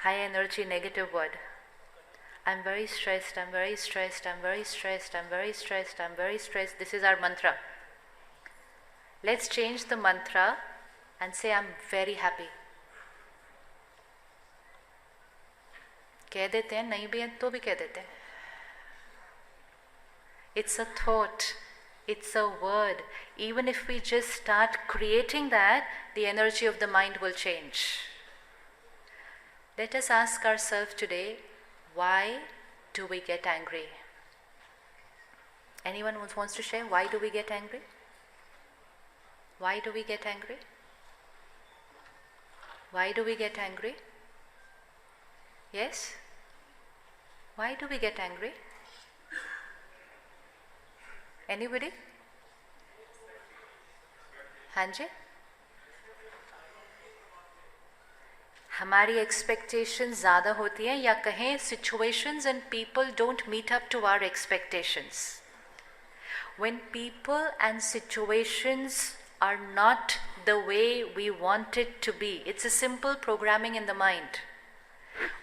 High energy negative word. I'm very stressed, I'm very stressed, I'm very stressed, I'm very stressed, I'm very stressed. This is our mantra. Let's change the mantra and say I'm very happy. कह देते हैं, नहीं भी है तो भी कह देते हैं. It's a thought, it's a word. Even if we just start creating that, the energy of the mind will change. Let us ask ourselves today, why do we get angry? Anyone wants to share? Why do we get angry? Why do we get angry? Why do we get angry? Yes? Why do we get angry? Anybody? हाँ जी? हमारी expectations ज़्यादा होती हैं या कहें situations and people don't meet up to our expectations. When people and situations are not the way we want it to be, it's a simple programming in the mind.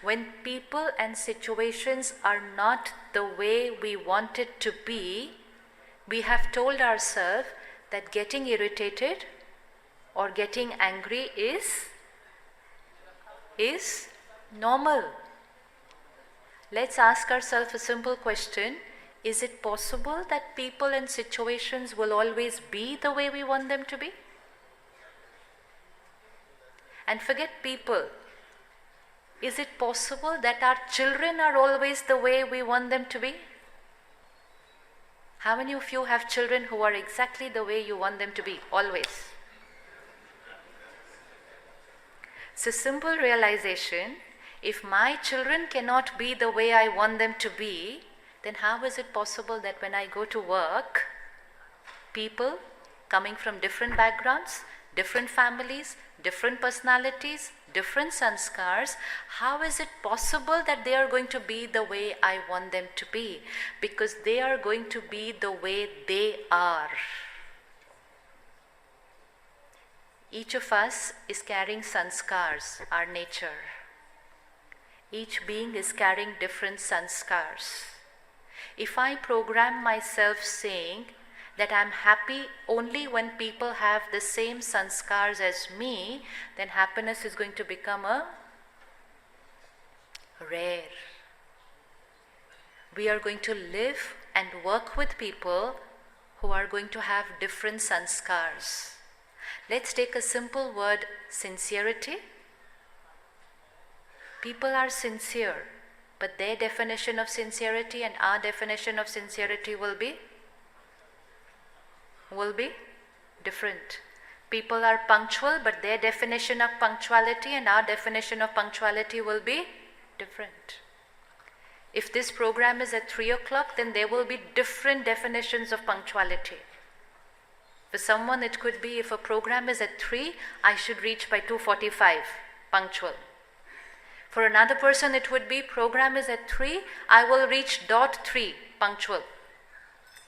When people and situations are not the way we want it to be, we have told ourselves that getting irritated or getting angry is normal. Let's ask ourselves a simple question. Is it possible that people and situations will always be the way we want them to be? And forget people. Is it possible that our children are always the way we want them to be? How many of you have children who are exactly the way you want them to be, always? So simple realization, if my children cannot be the way I want them to be, then how is it possible that when I go to work, people coming from different backgrounds, different families, different personalities, different sanskars, how is it possible that they are going to be the way I want them to be? Because they are going to be the way they are. Each of us is carrying sanskars, our nature. Each being is carrying different sanskars. If I program myself saying that I'm happy only when people have the same sanskars as me, then happiness is going to become a rare. We are going to live and work with people who are going to have different sanskars. Let's take a simple word, sincerity. People are sincere, but their definition of sincerity and our definition of sincerity will be different. People are punctual, but their definition of punctuality and our definition of punctuality will be different. If this program is at 3 o'clock, then there will be different definitions of punctuality. For someone it could be, if a program is at 3, I should reach by 2:45, punctual. For another person it would be, program is at 3, I will reach dot 3, punctual.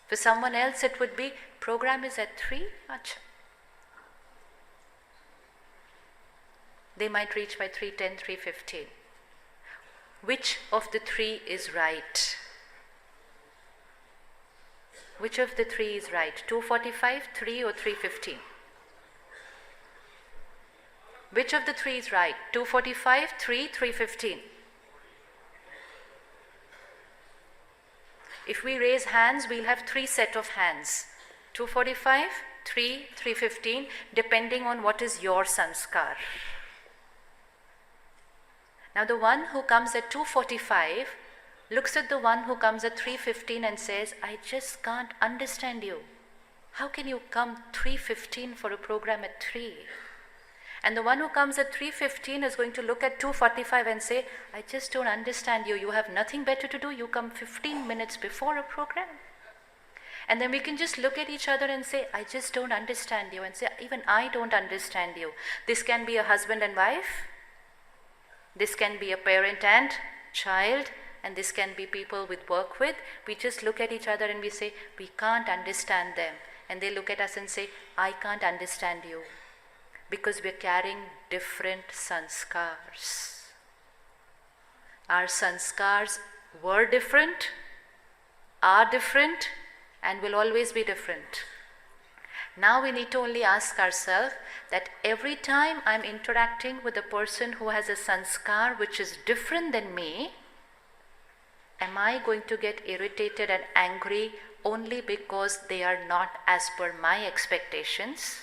For someone else it would be, program is at 3, acha. They might reach by 3:10, 3:15. Which of the 3 is right? Which of the 3 is right? 2:45, 3 or 3:15? Which of the 3 is right? 2:45, 3, 3:15? If we raise hands, we'll have 3 set of hands. 2:45, 3, 3:15, depending on what is your sanskar. Now the one who comes at 2:45 looks at the one who comes at 3:15 and says, I just can't understand you. How can you come 3:15 for a program at 3? And the one who comes at 3:15 is going to look at 2:45 and say, I just don't understand you. You have nothing better to do. You come 15 minutes before a program. And then we can just look at each other and say, I just don't understand you. And say, even I don't understand you. This can be a husband and wife. This can be a parent and child. And this can be people we work with. We just look at each other and we say, we can't understand them. And they look at us and say, I can't understand you. Because we're carrying different sanskars. Our sanskars were different, are different, and will always be different. Now we need to only ask ourselves that every time I'm interacting with a person who has a sanskar which is different than me, am I going to get irritated and angry only because they are not as per my expectations?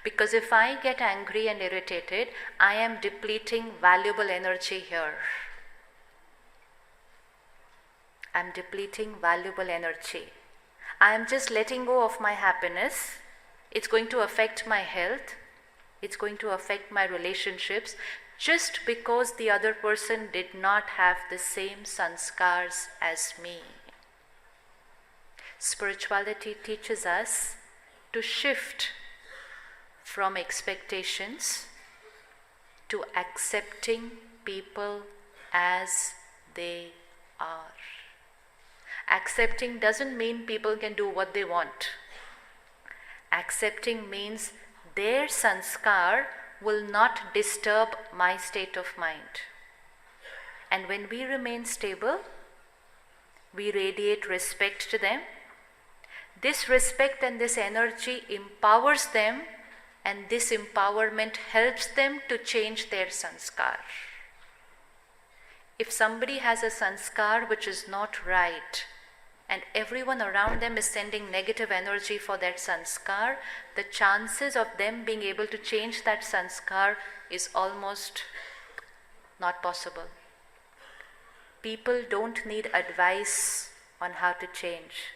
Because if I get angry and irritated, I am depleting valuable energy here. I'm depleting valuable energy. I am just letting go of my happiness. It's going to affect my health. It's going to affect my relationships just because the other person did not have the same sanskars as me. Spirituality teaches us to shift from expectations to accepting people as they are. Accepting doesn't mean people can do what they want. Accepting means their sanskar will not disturb my state of mind. And when we remain stable, we radiate respect to them. This respect and this energy empowers them, and this empowerment helps them to change their sanskar. If somebody has a sanskar which is not right, and everyone around them is sending negative energy for that sanskar, the chances of them being able to change that sanskar is almost not possible. People don't need advice on how to change.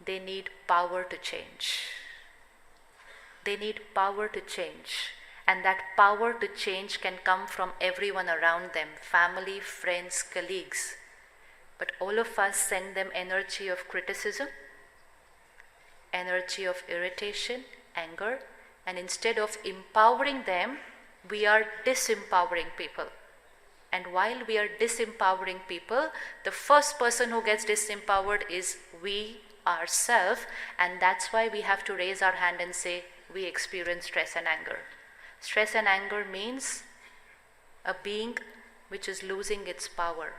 They need power to change. They need power to change. And that power to change can come from everyone around them, family, friends, colleagues. But all of us send them energy of criticism, energy of irritation, anger, and instead of empowering them, we are disempowering people. And while we are disempowering people, the first person who gets disempowered is we ourselves, and that's why we have to raise our hand and say, we experience stress and anger. Stress and anger means a being which is losing its power.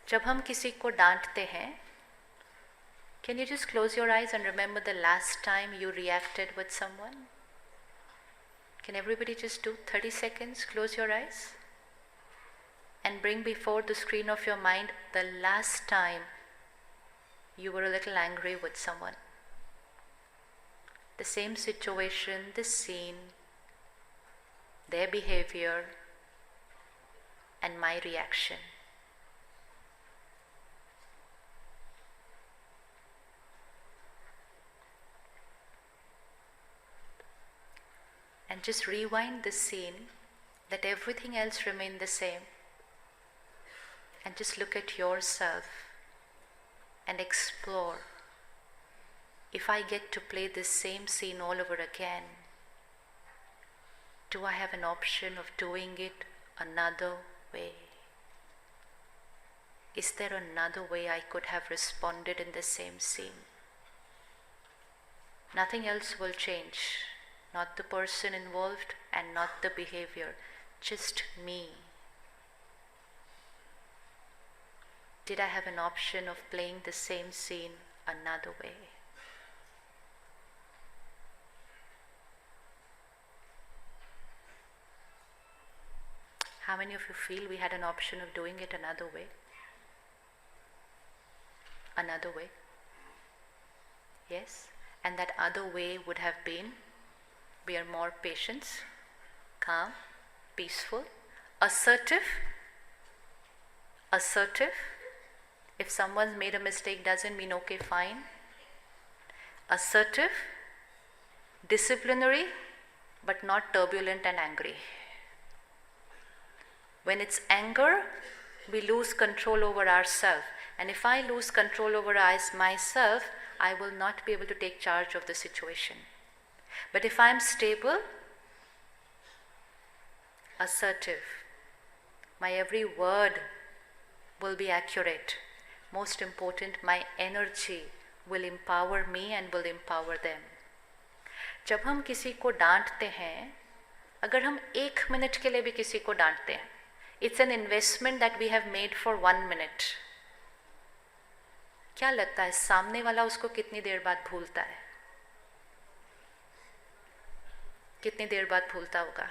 जब हम किसी को डांटते हैं, can you just close your eyes and remember the last time you reacted with someone? Can everybody just do 30 seconds, close your eyes, and bring before the screen of your mind the last time you were a little angry with someone. The same situation, the scene, their behavior, and my reaction. And just rewind the scene, let everything else remain the same, and just look at yourself and explore. If I get to play this same scene all over again, do I have an option of doing it another way? Is there another way I could have responded in the same scene? Nothing else will change. Not the person involved and not the behavior, just me. Did I have an option of playing the same scene another way? How many of you feel we had an option of doing it another way? Another way? Yes? And that other way would have been, we are more patient, calm, peaceful, assertive. Assertive. If someone's made a mistake doesn't mean okay, fine. Assertive, disciplinary, but not turbulent and angry. When it's anger, we lose control over ourselves. And if I lose control over myself, I will not be able to take charge of the situation. But if I'm stable, assertive, my every word will be accurate. Most important, my energy will empower me and will empower them. जब हम किसी को डांटते हैं, अगर हम 1 minute के लिए भी किसी को डांटते हैं, it's an investment that we have made for 1 minute. क्या लगता है सामने वाला उसको कितनी देर बाद भूलता है? कितनी देर बाद भूलता होगा?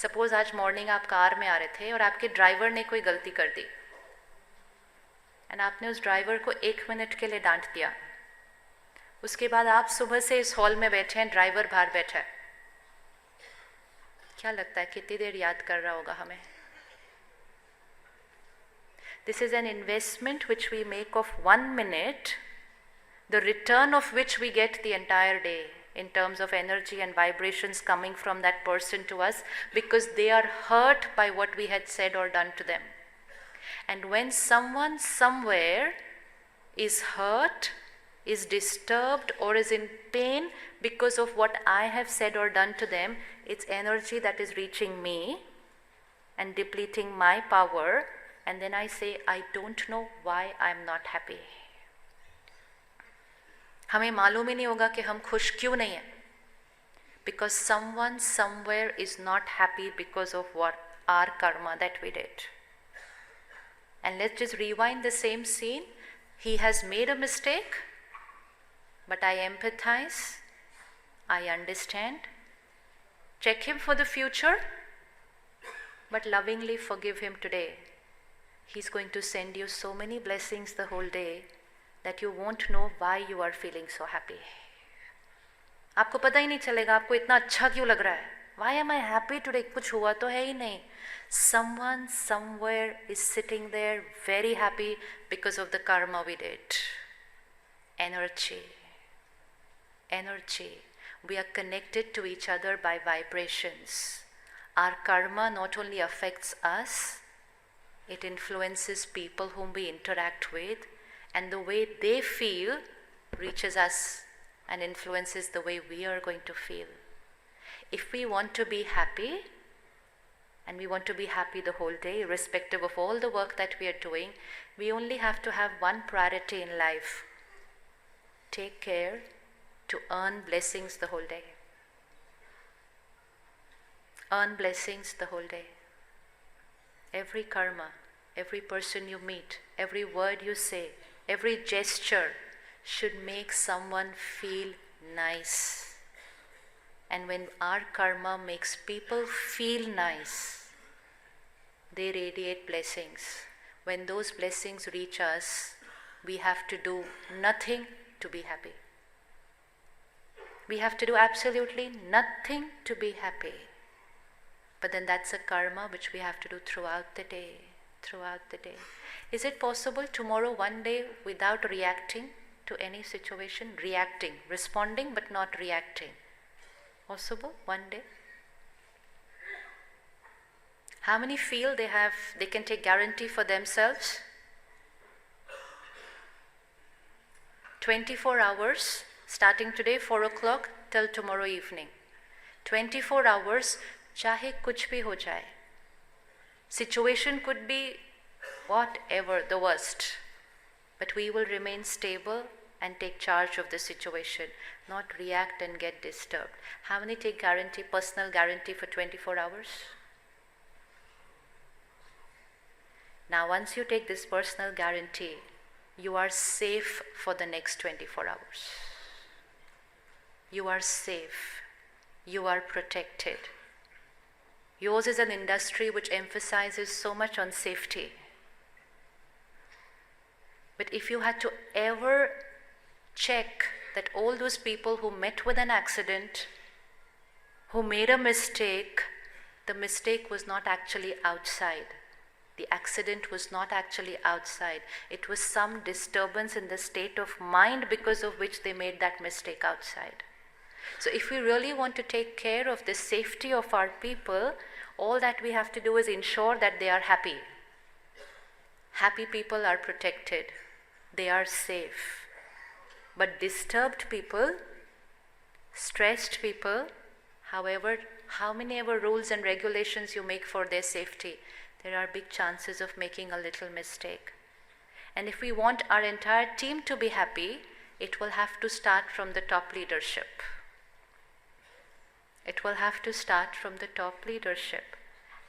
सपोज आज मॉर्निंग आप कार में आ रहे थे और आपके ड्राइवर ने कोई गलती कर दी एंड आपने उस ड्राइवर को 1 मिनट के लिए डांट दिया. उसके बाद आप सुबह से इस हॉल में बैठे हैं, ड्राइवर बाहर बैठा है. क्या लगता है कितनी देर याद कर रहा होगा हमें? This is an investment which we make of 1 minute, the return of which we get the entire day in terms of energy and vibrations coming from that person to us, because they are hurt by what we had said or done to them. And when someone somewhere is hurt, is disturbed or is in pain because of what I have said or done to them, it's energy that is reaching me and depleting my power, and then I say, I don't know why I'm not happy. हमें मालूम ही नहीं होगा कि हम खुश क्यों नहीं हैं, because someone somewhere is not happy because of what our karma that we did. And let's just rewind the same scene. He has made a mistake, but I empathize, I understand, check him for the future, but lovingly forgive him today. He's going to send you so many blessings the whole day that you won't know why you are feeling so happy. आपको पता ही नहीं चलेगा आपको इतना अच्छा क्यों लग रहा है. Why am I happy today? कुछ हुआ तो है ही नहीं. Someone somewhere is sitting there very happy because of the karma we did. Energy. Energy. We are connected to each other by vibrations. Our karma not only affects us, it influences people whom we interact with, and the way they feel reaches us and influences the way we are going to feel. If we want to be happy, and we want to be happy the whole day, irrespective of all the work that we are doing, we only have to have one priority in life. Take care to earn blessings the whole day. Earn blessings the whole day. Every karma, every person you meet, every word you say, every gesture should make someone feel nice. And when our karma makes people feel nice, they radiate blessings. When those blessings reach us, we have to do nothing to be happy. We have to do absolutely nothing to be happy. But then that's a karma which we have to do throughout the day, throughout the day. Is it possible tomorrow, one day, without reacting to any situation? Reacting, responding but not reacting. Possible, one day? How many feel they can take guarantee for themselves? 24 hours, starting today, 4 o'clock, till tomorrow evening. 24 hours, चाहे कुछ भी हो जाए. Situation could be whatever, the worst. But we will remain stable and take charge of the situation, not react and get disturbed. How many take guarantee, personal guarantee for 24 hours? Now once you take this personal guarantee, you are safe for the next 24 hours. You are safe. You are protected. Yours is an industry which emphasizes so much on safety. But if you had to ever check that all those people who met with an accident, who made a mistake, the mistake was not actually outside. The accident was not actually outside. It was some disturbance in the state of mind because of which they made that mistake outside. So if we really want to take care of the safety of our people, all that we have to do is ensure that they are happy. Happy people are protected. They are safe. But disturbed people, stressed people, how many ever rules and regulations you make for their safety, there are big chances of making a little mistake. And if we want our entire team to be happy, it will have to start from the top leadership. It will have to start from the top leadership.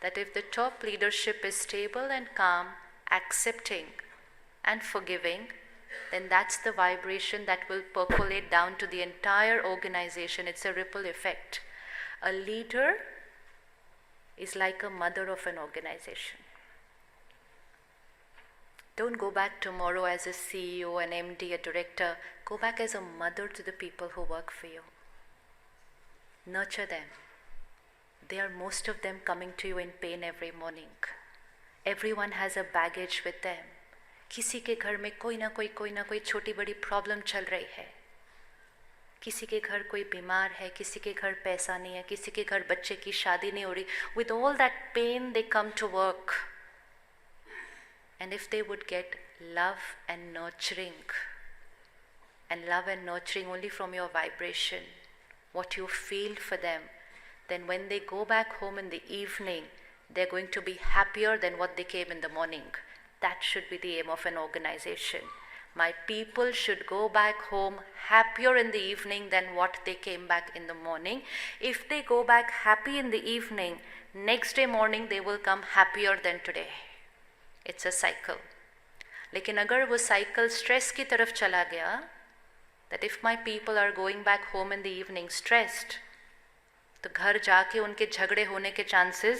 That if the top leadership is stable and calm, accepting and forgiving, then that's the vibration that will percolate down to the entire organization. It's a ripple effect. A leader is like a mother of an organization. Don't go back tomorrow as a CEO, an MD, a director. Go back as a mother to the people who work for you. Nurture them. They are, most of them, coming to you in pain every morning. Everyone has a baggage with them. किसी के घर में कोई ना कोई छोटी बड़ी problem चल रही है. किसी के घर कोई बीमार है, किसी के घर पैसा नहीं है, किसी के घर बच्चे की शादी नहीं हो रही. With all that pain they come to work. And if they would get love and nurturing only from your vibration, what you feel for them, then when they go back home in the evening, they're going to be happier than what they came in the morning. That should be the aim of an organization. My people should go back home happier in the evening than what they came back in the morning. If they go back happy in the evening, next day morning they will come happier than today. It's a cycle. लेकिन अगर वो cycle stress की तरफ चला गया, that if my people are going back home in the evening stressed, तो घर जाके उनके झगड़े होने के chances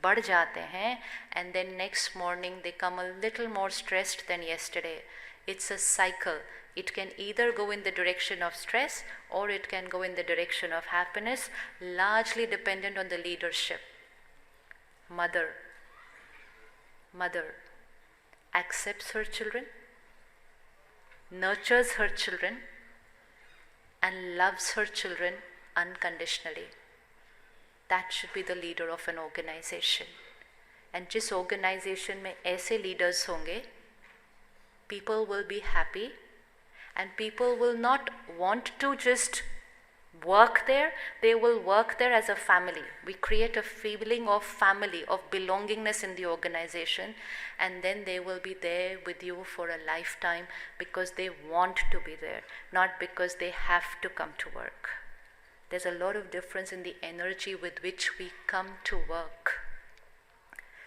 बढ़ जाते हैं, and then next morning they come a little more stressed than yesterday. It's a cycle. It can either go in the direction of stress or it can go in the direction of happiness, largely dependent on the leadership. Mother accepts her children, nurtures her children, and loves her children unconditionally. That should be the leader of an organization. And जिस organization में ऐसे leaders होंगे, people will be happy and people will not want to just work there, they will work there as a family. We create a feeling of family, of belongingness in the organization, and then they will be there with you for a lifetime because they want to be there, not because they have to come to work. There's a lot of difference in the energy with which we come to work.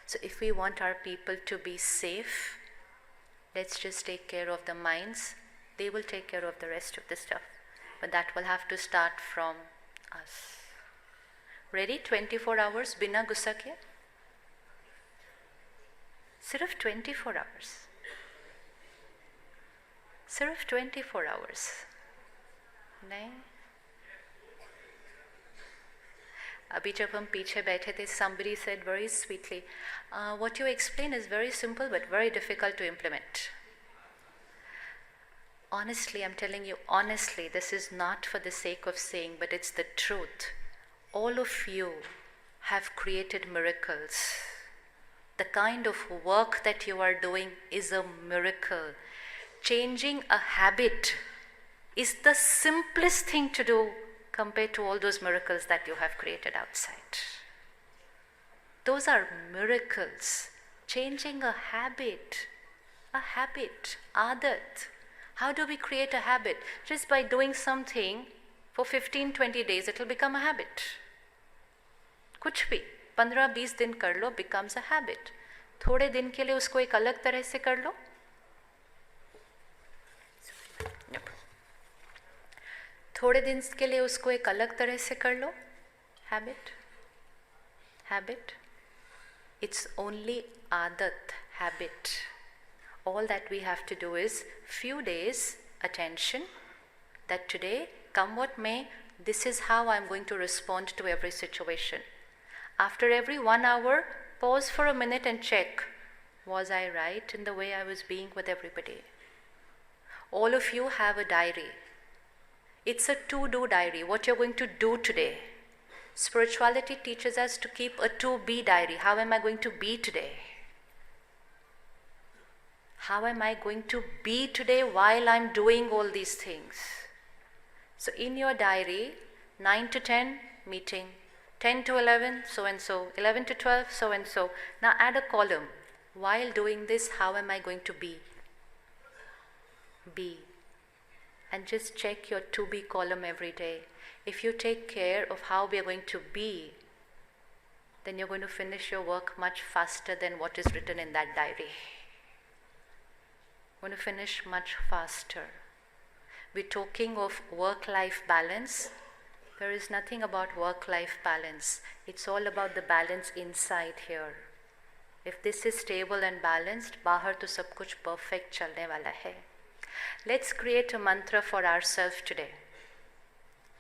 So if we want our people to be safe, let's just take care of the minds. They will take care of the rest of the stuff. But that will have to start from us. Ready? 24 hours बिना गुस्सा किए? सिर्फ 24 hours. सिर्फ 24 hours. नहीं? अभी जब हम पीछे बैठे थे, somebody said very sweetly, what you explain is very simple but very difficult to implement. Honestly, I'm telling you honestly, this is not for the sake of saying, but it's the truth. All of you have created miracles. The kind of work that you are doing is a miracle. Changing a habit is the simplest thing to do compared to all those miracles that you have created outside. Those are miracles. Changing a habit, aadat. How do we create a habit? Just by doing something for 15-20 days, it will become a habit. कुछ भी 15-20 दिन कर लो, becomes a habit. थोड़े दिन के लिए उसको एक अलग तरह से कर लो. थोड़े दिन के लिए उसको एक अलग तरह से कर लो. Habit. It's only aadat, habit. All that we have to do is few days attention that today, come what may, this is how I'm going to respond to every situation. After every 1 hour, pause for a minute and check, was I right in the way I was being with everybody? All of you have a diary. It's a to-do diary, what you're going to do today. Spirituality teaches us to keep a to-be diary. How am I going to be today? How am I going to be today while I'm doing all these things? So in your diary, 9 to 10, meeting. 10 to 11, so-and-so. 11 to 12, so-and-so. Now add a column. While doing this, how am I going to be? Be. And just check your to be column every day. If you take care of how we are going to be, then you're going to finish your work much faster than what is written in that diary. You're going to finish much faster. We're talking of work-life balance. There is nothing about work-life balance. It's all about the balance inside here. If this is stable and balanced, bahar to sab kuch perfect chalne wala hai. Let's create a mantra for ourselves today.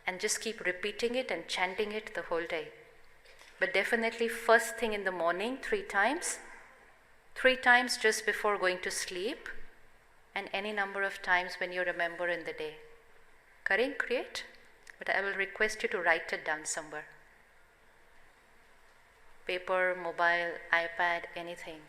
And just keep repeating it and chanting it the whole day. But definitely first thing in the morning, 3 times. 3 times just before going to sleep. And any number of times when you remember in the day. Kareem, create. But I will request you to write it down somewhere. Paper, mobile, iPad, anything.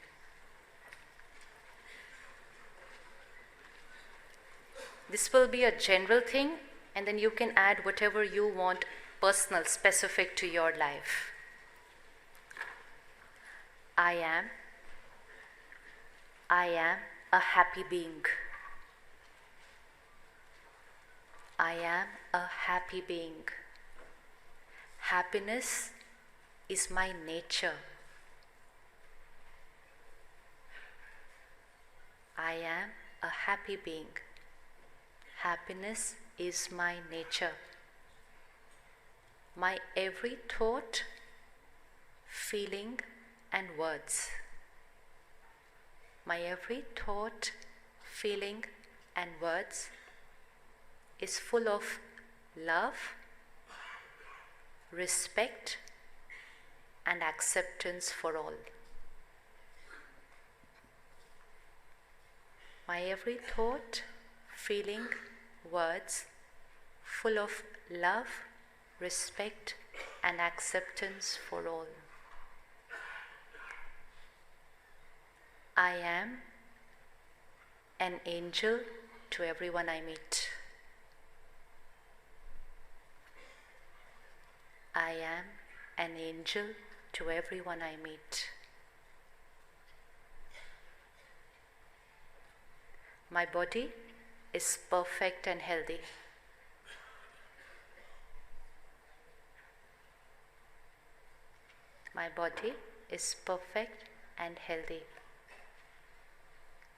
This will be a general thing, and then you can add whatever you want, personal, specific to your life. I am a happy being. I am a happy being. Happiness is my nature. I am a happy being. Happiness is my nature. My every thought, feeling, and words. My every thought, feeling, and words is full of love, respect, and acceptance for all. My every thought, feeling, words, full of love, respect, and acceptance for all. I am an angel to everyone I meet. I am an angel to everyone I meet. My body is perfect and healthy. My body is perfect and healthy.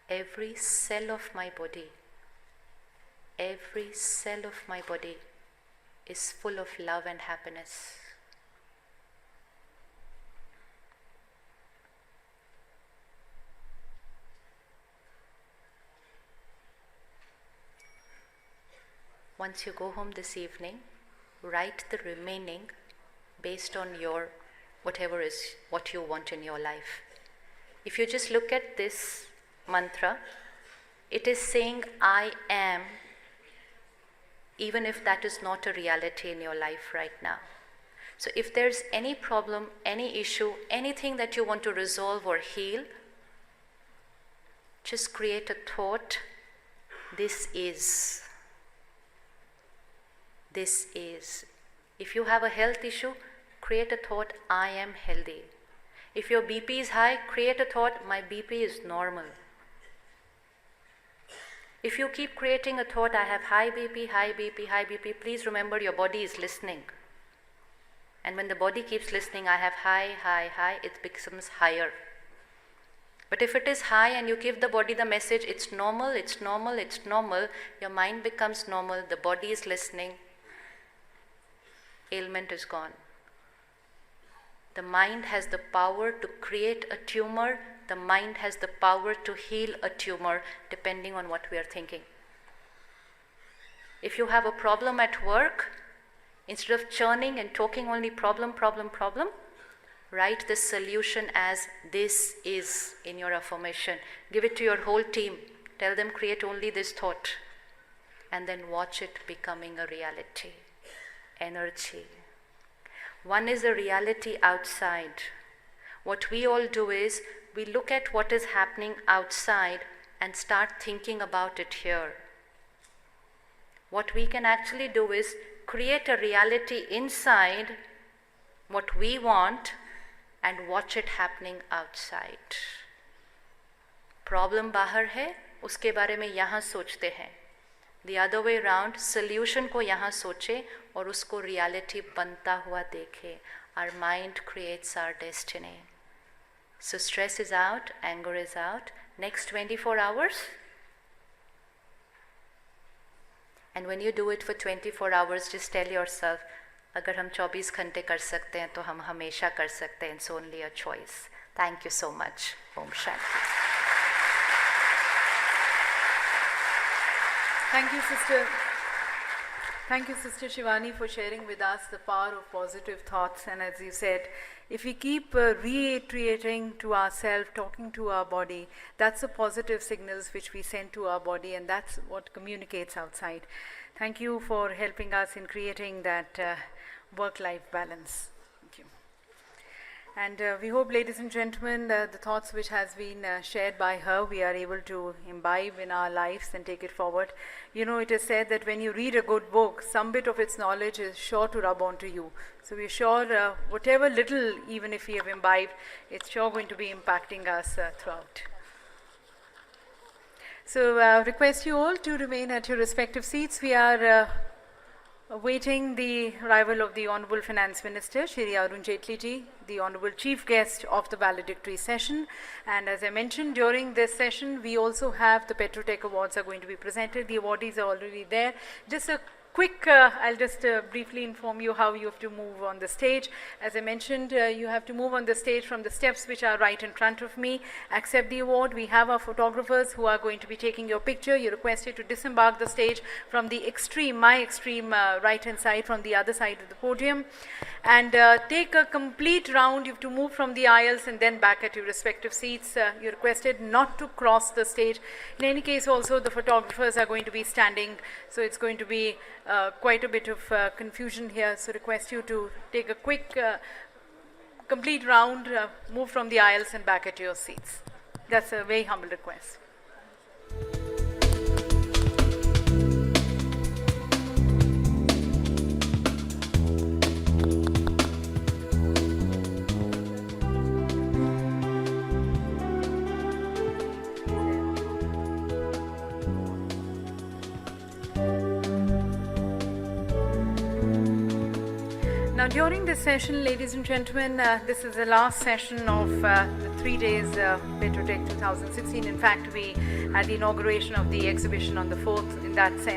Every cell of my body is full of love and happiness. Once you go home this evening, write the remaining based on your whatever is what you want in your life. If you just look at this mantra, it is saying I am, even if that is not a reality in your life right now. So if there's any problem, any issue, anything that you want to resolve or heal, just create a thought, this is. This is. If you have a health issue, create a thought, I am healthy. If your BP is high, create a thought, my BP is normal. If you keep creating a thought, I have high BP, high BP, high BP, please remember your body is listening. And when the body keeps listening, I have high, high, high, it becomes higher. But if it is high and you give the body the message, it's normal, it's normal, it's normal, your mind becomes normal, the body is listening, ailment is gone. The mind has the power to create a tumor. The mind has the power to heal a tumor depending on what we are thinking. If you have a problem at work, instead of churning and talking only problem, write the solution as this is in your affirmation. Give it to your whole team. Tell them create only this thought. and then watch it becoming a reality. Energy. One is a reality outside. What we all do is we look at what is happening outside and start thinking about it here. What we can actually do is create a reality inside what we want and watch it happening outside. Problem बाहर है, उसके बारे में यहाँ सोचते हैं. The other way round, solution को यहाँ सोचे और उसको reality बनता हुआ देखे. Our mind creates our destiny. So stress is out, anger is out. Next 24 hours. And when you do it for 24 hours, just tell yourself, अगर हम 24 घंटे कर सकते हैं तो हम हमेशा कर सकते हैं. It's only a choice. Thank you so much. Om Shanti. Thank you, Sister. Thank you, Sister Shivani, for sharing with us the power of positive thoughts. And as you said, if we keep reiterating to ourselves, talking to our body, that's the positive signals which we send to our body, and that's what communicates outside. Thank you for helping us in creating that work-life balance. Thank you. And we hope, ladies and gentlemen, the thoughts which has been shared by her, we are able to imbibe in our lives and take it forward. You know, it is said that when you read a good book, some bit of its knowledge is sure to rub onto you. So we're sure whatever little, even if we have imbibed, it's sure going to be impacting us throughout. So request you all to remain at your respective seats. We are awaiting the arrival of the Honorable Finance Minister, Shri Arun Jaitley ji, the Honorable Chief Guest of the valedictory session. And as I mentioned, during this session, we also have the Petrotech Awards are going to be presented. The awardees are already there. Just a quick, I'll just briefly inform you how you have to move on the stage. As I mentioned, you have to move on the stage from the steps which are right in front of me. Accept the award. We have our photographers who are going to be taking your picture. You're requested to disembark the stage from the extreme, my extreme right-hand side, from the other side of the podium. And take a complete round. You have to move from the aisles and then back at your respective seats. You're requested not to cross the stage. In any case, also, the photographers are going to be standing, so it's going to be quite a bit of confusion here, so request you to take a quick, complete round, move from the aisles and back at your seats. That's a very humble request. Now, during this session, ladies and gentlemen, this is the last session of the 3 days Petrotech 2016. In fact, we had the inauguration of the exhibition on the 4th. In that sense,